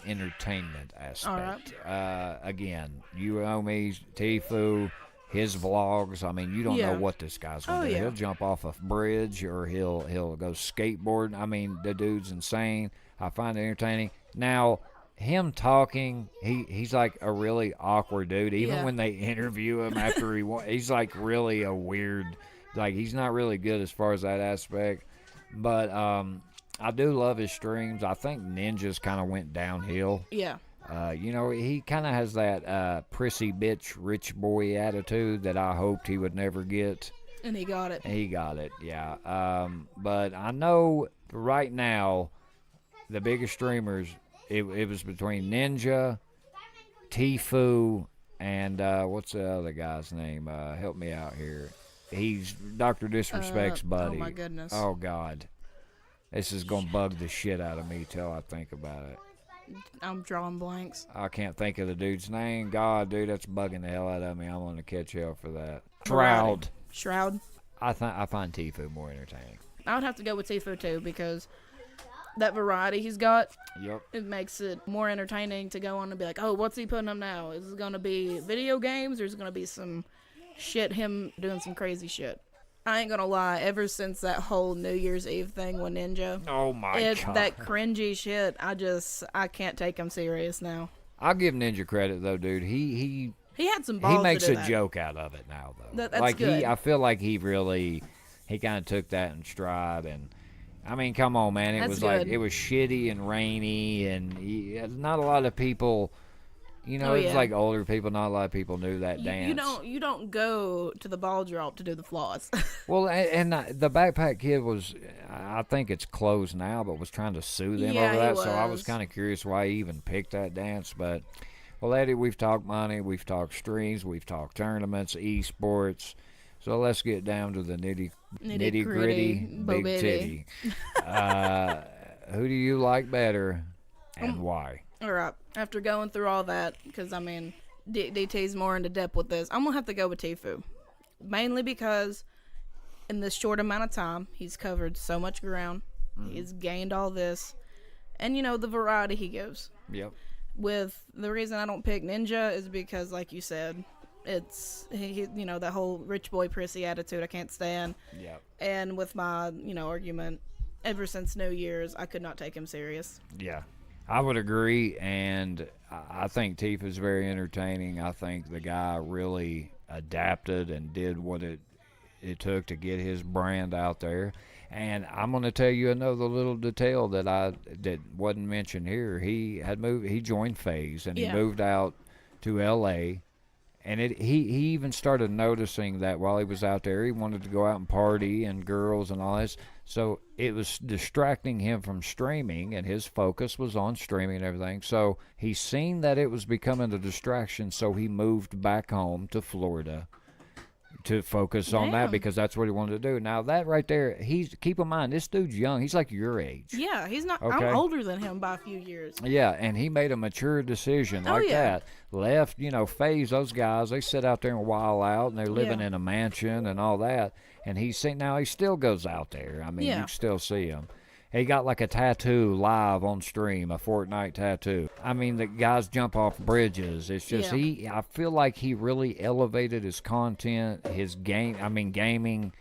entertainment aspect. All right. Again, you owe me Tfue. His vlogs, I mean, you don't know what this guy's going to do. Yeah. He'll jump off a bridge or he'll go skateboarding. I mean, the dude's insane. I find it entertaining. Now, him talking, he's like a really awkward dude. Even when they interview him after he's like really a weird, like he's not really good as far as that aspect. But I do love his streams. I think Ninja's kind of went downhill. Yeah. He kind of has that prissy bitch rich boy attitude that I hoped he would never get. And he got it. Yeah. But I know right now the biggest streamers, it was between Ninja, Tfue, and what's the other guy's name? Help me out here. He's Dr. Disrespect's buddy. Oh, my goodness. Oh, God. This is going to bug the shit out of me till I think about it. I'm drawing blanks. I can't think of the dude's name. God, dude, that's bugging the hell out of me. I'm going to catch hell for that. Shroud. I find Tfue more entertaining. I would have to go with Tfue, too, because that variety he's got, yep, it makes it more entertaining to go on and be like, oh, what's he putting up now? Is it going to be video games, or is it going to be some shit, him doing some crazy shit? I ain't gonna lie, ever since that whole New Year's Eve thing with Ninja, oh my God, that cringy shit, I can't take him serious now. I'll give Ninja credit though, dude. He had some balls. He makes to do a that. joke out of it now, though. That's like good. I feel like he kind of took that in stride, and I mean, come on, man, it was good. Like it was shitty and rainy, and not a lot of people. It was like older people. Not a lot of people knew that dance. You don't go to the ball drop to do the floss. Well, and the Backpack Kid was, I think it's closed now, but was trying to sue them over that. So I was kind of curious why he even picked that dance. But, well, Eddie, we've talked money, we've talked streams, we've talked tournaments, esports. So let's get down to the nitty gritty, big titty. Who do you like better, and why? All right. After going through all that, because, I mean, DT's more into depth with this, I'm going to have to go with Tfue. Mainly because in this short amount of time, he's covered so much ground. Mm-hmm. He's gained all this. And, the variety he gives. Yep. With the reason I don't pick Ninja is because, like you said, it's, that whole rich boy prissy attitude I can't stand. Yep. And with my, argument, ever since New Year's, I could not take him serious. Yeah. I would agree, and I think Tifa's very entertaining. I think the guy really adapted and did what it took to get his brand out there. And I'm going to tell you another little detail that wasn't mentioned here. He joined FaZe, and he moved out to L.A., and he even started noticing that while he was out there, he wanted to go out and party and girls and all this. So it was distracting him from streaming, and his focus was on streaming and everything. So he seen that it was becoming a distraction, so he moved back home to Florida to focus on that, because that's what he wanted to do. Now, that right there, keep in mind, this dude's young. He's like your age. Yeah, he's not. Okay? I'm older than him by a few years. Yeah, and he made a mature decision that. Left, FaZe, those guys, they sit out there and while out, and they're living in a mansion and all that. And he still goes out there. I mean, you can still see him. He got like a tattoo live on stream, a Fortnite tattoo. I mean, the guys jump off bridges. It's just I feel like he really elevated his content, his gaming.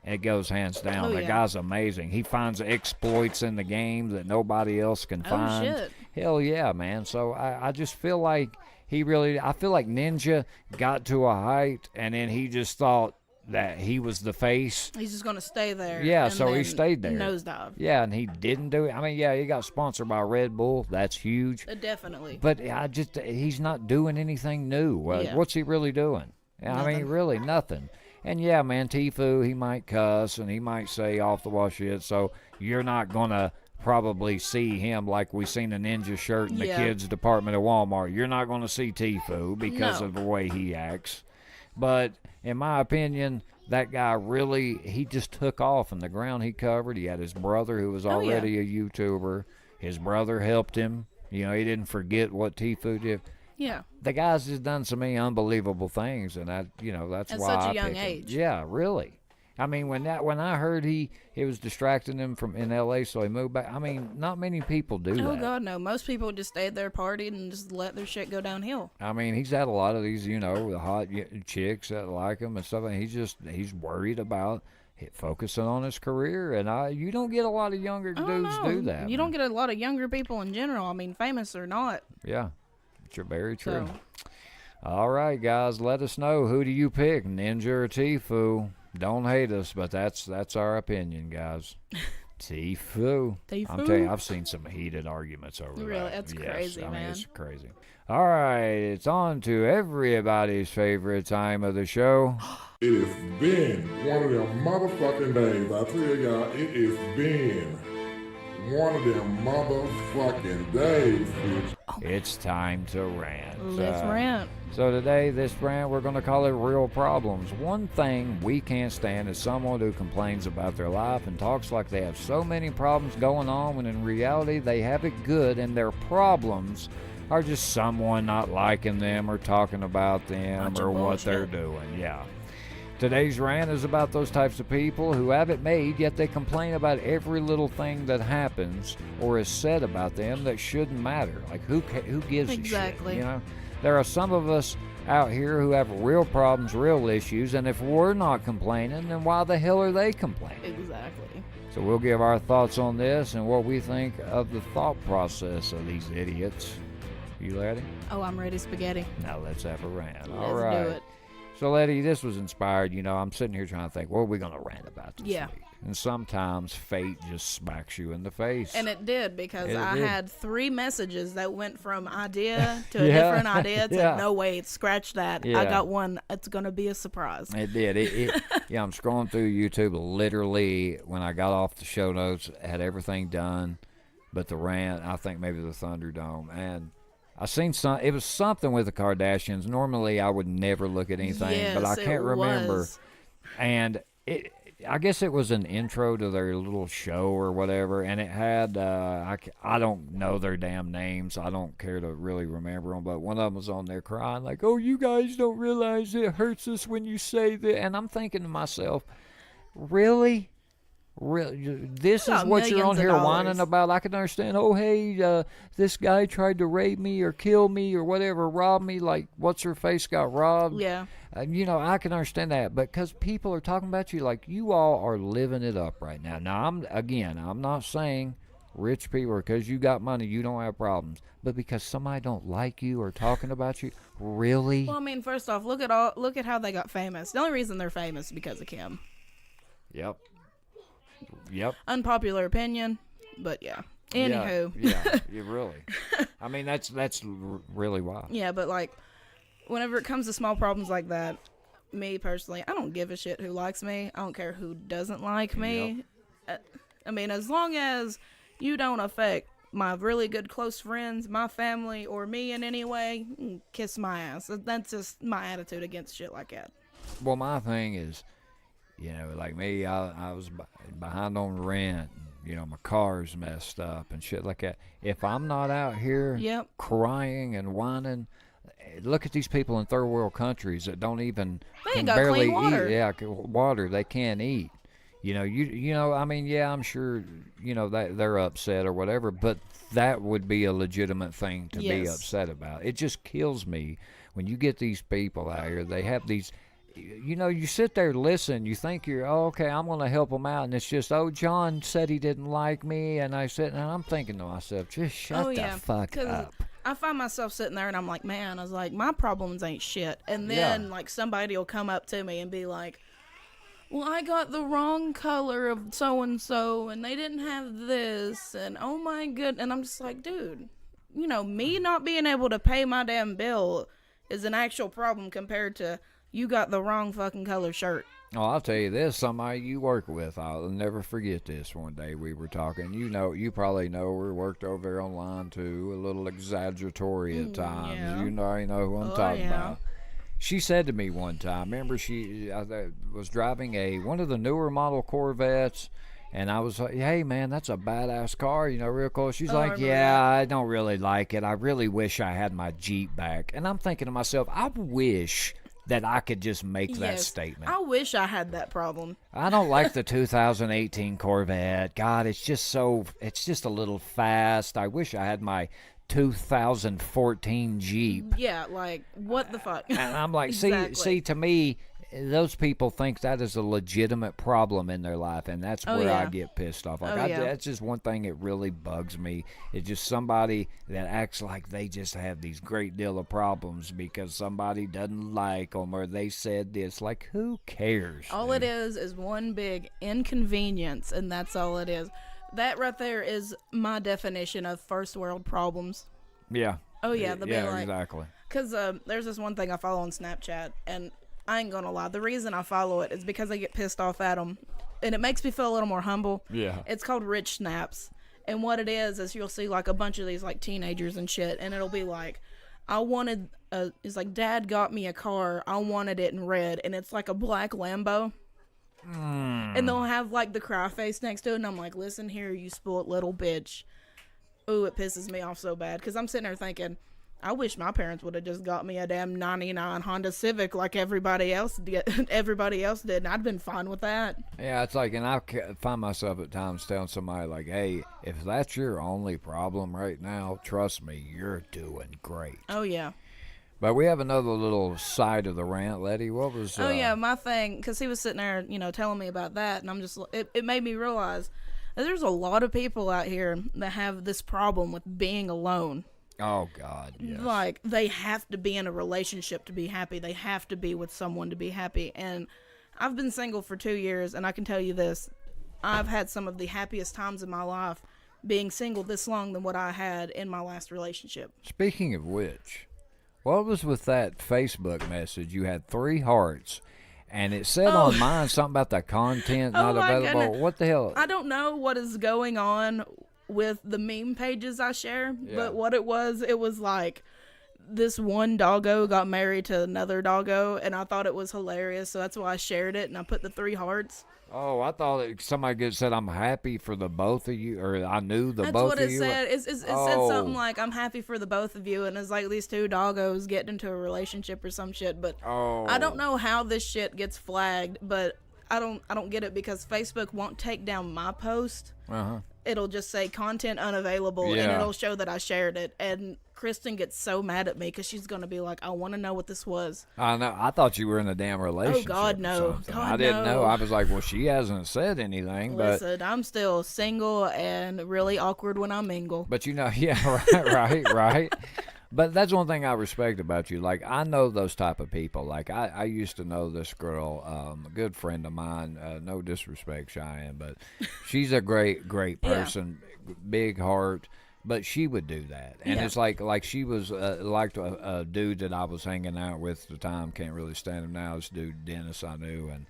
It goes hands down. The guy's amazing. He finds exploits in the game that nobody else can find. Shit. Hell yeah, man. So I just feel like I feel like Ninja got to a height, and then he just thought that he was the face. He's just going to stay there. Yeah, so he stayed there. Nosedive. Yeah, and he didn't do it. I mean, he got sponsored by Red Bull. That's huge. Definitely. But he's not doing anything new. What's he really doing? Nothing. I mean, really nothing. And yeah, man, Tfue, he might cuss and he might say off the wall shit. So you're not going to probably see him like we seen a Ninja shirt in the kids department at Walmart. You're not going to see Tfue because of the way he acts. But in my opinion, that guy really, he just took off in the ground he covered. He had his brother who was already a YouTuber. His brother helped him. He didn't forget what Tfue did. Yeah. The guy's just done so many unbelievable things, and that's at why such I a young pick him. age. Yeah, really. I mean, when I heard he was distracting him from in L.A., so he moved back. I mean, not many people do that. Oh God, no. Most people just stayed there, partied, and just let their shit go downhill. I mean, he's had a lot of these, the hot chicks that like him and stuff, and he's worried about focusing on his career, and you don't get a lot of younger dudes do that. You don't get a lot of younger people in general. I mean, famous or not. Yeah, you're very true. All right, guys, let us know, who do you pick, Ninja or Tfue? Don't hate us, but that's our opinion, guys. Tfue. I'm telling you, I've seen some heated arguments over that. Really? That's crazy, man. I mean, it's crazy. All right, it's on to everybody's favorite time of the show. It has been one of them motherfucking days. I tell y'all, it has been one of them motherfucking days, bitch. It's time to rant. Let's rant. So today, this rant, we're going to call it Real Problems. One thing we can't stand is someone who complains about their life and talks like they have so many problems going on when in reality they have it good, and their problems are just someone not liking them or talking about them or what they're doing. Yeah. Today's rant is about those types of people who have it made, yet they complain about every little thing that happens or is said about them that shouldn't matter. Like, who gives a shit? There are some of us out here who have real problems, real issues, and if we're not complaining, then why the hell are they complaining? Exactly. So we'll give our thoughts on this and what we think of the thought process of these idiots. You ready? Oh, I'm ready, spaghetti. Now let's have a rant. All right. Let's do it. So, Letty, this was inspired. I'm sitting here trying to think, what are we going to rant about this week? And sometimes fate just smacks you in the face. And it did, because I had 3 messages that went from idea to a different idea to no way, scratch that. I got one. It's going to be a surprise. It did. I'm scrolling through YouTube. Literally, when I got off the show notes, had everything done, but the rant, I think maybe the Thunderdome, and I seen it was something with the Kardashians. Normally, I would never look at anything, but I can't remember. And I guess it was an intro to their little show or whatever, and it had, I don't know their damn names. I don't care to really remember them, but one of them was on there crying like, oh, you guys don't realize it hurts us when you say that. And I'm thinking to myself, really? Really, this is what you're on here whining about? I can understand, oh, hey, this guy tried to rape me or kill me or whatever, rob me, like what's-her-face got robbed. Yeah. I can understand that, but because people are talking about you like you all are living it up right now. Now, I'm not saying rich people, because you got money, you don't have problems, but because somebody don't like you or talking about you, really? Well, I mean, first off, look at how they got famous. The only reason they're famous is because of Kim. Yep. Unpopular opinion, but yeah. Anywho. Yeah, really. I mean, that's really why. Yeah, but like, whenever it comes to small problems like that, me personally, I don't give a shit who likes me. I don't care who doesn't like me. I mean, as long as you don't affect my really good close friends, my family, or me in any way, kiss my ass. That's just my attitude against shit like that. Well, my thing is, like me, I was behind on rent. My car's messed up and shit like that. If I'm not out here crying and whining, look at these people in third world countries that don't even can barely eat. Yeah, water they can't eat. I mean, yeah, I'm sure, that they're upset or whatever, but that would be a legitimate thing to be upset about. It just kills me when you get these people out here. They have these. You sit there, listen, you think okay, I'm going to help them out, and it's just, oh, John said he didn't like me, and I'm thinking to myself, just shut the fuck up. I find myself sitting there, and I'm like, man, I was like, my problems ain't shit, and then, like, somebody will come up to me and be like, well, I got the wrong color of so-and-so, and they didn't have this, and oh my goodness, and I'm just like, dude, me not being able to pay my damn bill is an actual problem compared to you got the wrong fucking color shirt. Oh, I'll tell you this, somebody you work with, I'll never forget this. One day we were talking, you probably know we worked over there online too, a little exaggeratory at times. Yeah. You know who I'm talking about. She said to me one time, remember she was driving one of the newer model Corvettes, and I was like, hey, man, that's a badass car, real close. She's like, yeah, I don't really like it. I really wish I had my Jeep back. And I'm thinking to myself, I wish that I could just make that statement. I wish I had that problem. I don't like the 2018 Corvette. God, it's just a little fast. I wish I had my 2014 Jeep. Yeah, like, what the fuck? And I'm like, exactly. see, to me, those people think that is a legitimate problem in their life, and that's where I get pissed off. Like, that's just one thing that really bugs me. It's just somebody that acts like they just have these great deal of problems because somebody doesn't like them or they said this. Like, who cares? All it is one big inconvenience, and that's all it is. That right there is my definition of first world problems. Yeah. Oh, yeah. Exactly. Because there's this one thing I follow on Snapchat, and I ain't gonna lie. The reason I follow it is because I get pissed off at them, and it makes me feel a little more humble. Yeah. It's called Rich Snaps, and what it is you'll see like a bunch of these like teenagers and shit, and it'll be like, it's like, Dad got me a car. I wanted it in red, and it's like a black Lambo. And they'll have like the cry face next to it, and I'm like, listen here, you spoiled little bitch. Ooh, it pisses me off so bad because I'm sitting there thinking, I wish my parents would have just got me a damn 99 Honda Civic like everybody else did, and I'd been fine with that. Yeah, it's like, and I find myself at times telling somebody like, hey, if that's your only problem right now, trust me, you're doing great. Oh, yeah. But we have another little side of the rant, Letty. What was... Oh, yeah, my thing, because he was sitting there, telling me about that, and I'm just, it made me realize that there's a lot of people out here that have this problem with being alone. Oh, God, yes. Like, they have to be in a relationship to be happy. They have to be with someone to be happy. And I've been single for 2 years, and I can tell you this. I've had some of the happiest times in my life being single this long than what I had in my last relationship. Speaking of which, what was with that Facebook message? You had 3 hearts, and it said on mine something about the content not available. Goodness. What the hell? I don't know what is going on with the meme pages I share, but what it was like this one doggo got married to another doggo, and I thought it was hilarious, so that's why I shared it, and I put the 3 hearts. Oh, I thought somebody said, I'm happy for the both of you, or I knew the both of you. That's what it said. It said something like, I'm happy for the both of you, and it's like these 2 doggos getting into a relationship or some shit, but I don't know how this shit gets flagged, but I don't get it because Facebook won't take down my post. It'll just say content unavailable, and it'll show that I shared it. And Kristen gets so mad at me because she's going to be like, I want to know what this was. I know. I thought you were in a damn relationship. Oh, God, no. I didn't know. I was like, well, she hasn't said anything. Listen, I'm still single and really awkward when I mingle. But, yeah, right. But that's one thing I respect about you. Like, I know those type of people. Like, I used to know this girl, a good friend of mine. No disrespect, Cheyenne, but she's a great person, big heart. But she would do that. And it's like she was like a dude that I was hanging out with at the time. Can't really stand him now. This dude, Dennis, I knew. And,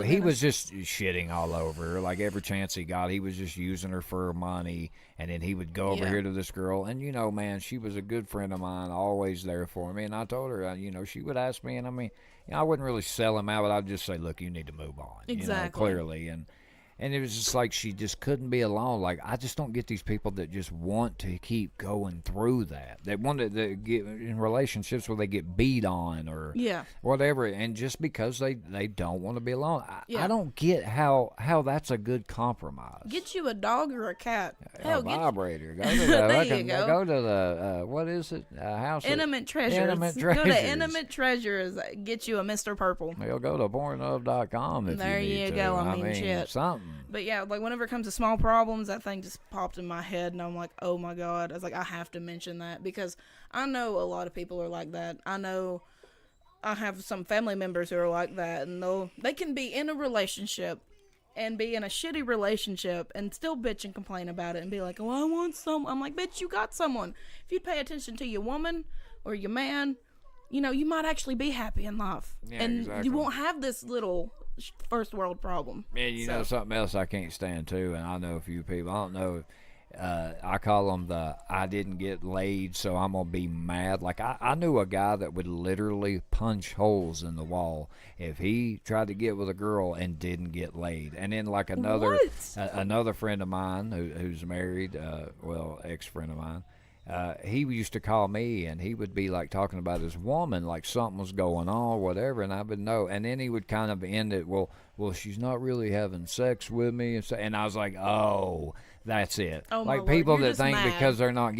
he was just shitting all over her. Like, every chance he got, he was just using her for her money. And then he would go over here to this girl. And, man, she was a good friend of mine, always there for me. And I told her, she would ask me. And, I mean, I wouldn't really sell him out, but I'd just say, look, you need to move on. Exactly. Clearly. And it was just like she just couldn't be alone. Like, I just don't get these people that just want to keep going through that. They want to get in relationships where they get beat on or whatever. And just because they don't want to be alone. I don't get how that's a good compromise. Get you a dog or a cat. A vibrator. Go to go to the, what is it? House Intimate Treasures. Go to Intimate Treasures. Get you a Mr. Purple. You'll go to pornhub.com if there you need you to. go. I mean, shit. Something. But yeah, like whenever it comes to small problems, that thing just popped in my head, and I'm like, oh my God. I was like, I have to mention that because I know a lot of people are like that. I know I have some family members who are like that, and they can be in a relationship and be in a shitty relationship and still bitch and complain about it and be like, oh, I want some. I'm like, bitch, you got someone. If you pay attention to your woman or your man, you might actually be happy in life. Yeah, and exactly. You won't have this little first world problem. Man, know something else I can't stand too, and I know a few people. I don't know I call them the I didn't get laid, so I'm going to be mad. Like, I knew a guy that would literally punch holes in the wall if he tried to get with a girl and didn't get laid. And then, like, another friend of mine who's married, ex-friend of mine, he used to call me, and he would be, like, talking about his woman, like something was going on or whatever, and I would know. And then he would kind of end it, well, she's not really having sex with me. And I was like, oh, that's it. Oh, like my people Lord. that You're think just mad. because they're not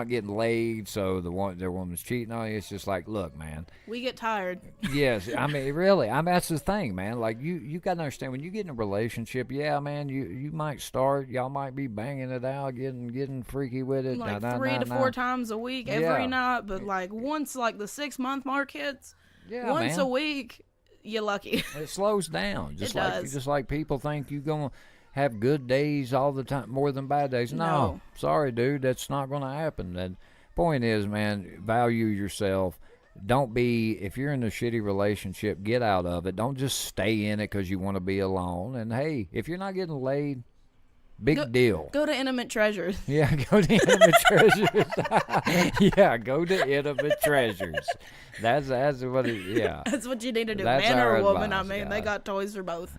getting laid, so their woman's cheating on you. It's just like, look, man. We get tired. Yes, I mean, really. I mean, that's the thing, man. Like, you got to understand, when you get in a relationship, yeah, man, you might start, y'all might be banging it out, getting freaky with it. Like 3 to 4 times a week, every night. But, like, once, like, the 6-month mark hits, once a week, you're lucky. It slows down. Just like people think you going to have good days all the time, more than bad days. No, sorry, dude, that's not going to happen. The point is, man, value yourself. Don't be, if you're in a shitty relationship, get out of it. Don't just stay in it because you want to be alone. And hey, if you're not getting laid, big deal. Go to Intimate Treasures. Yeah, go to Intimate Treasures. Yeah, go to Intimate Treasures. That's what That's what you need to do. That's Man or our woman, advice, I mean, they got toys for both.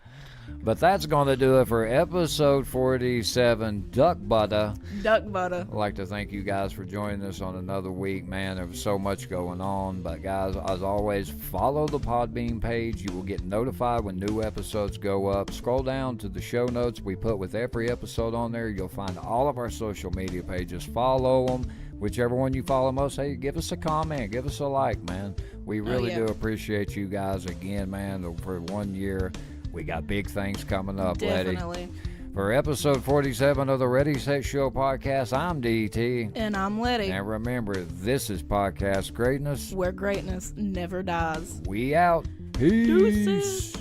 But that's going to do it for episode 47, Duck Butter. Duck Butter. I'd like to thank you guys for joining us on another week, man. There was so much going on. But, guys, as always, follow the Podbean page. You will get notified when new episodes go up. Scroll down to the show notes we put with every episode on there. You'll find all of our social media pages. Follow them. Whichever one you follow most, hey, give us a comment. Give us a like, man. We really do appreciate you guys again, man, for 1 year. We got big things coming up, Definitely. Letty. For episode 47 of the Ready, Set, Show podcast, I'm DT. And I'm Letty. And remember, this is Podcast Greatness, where greatness never dies. We out. Peace. Deuces.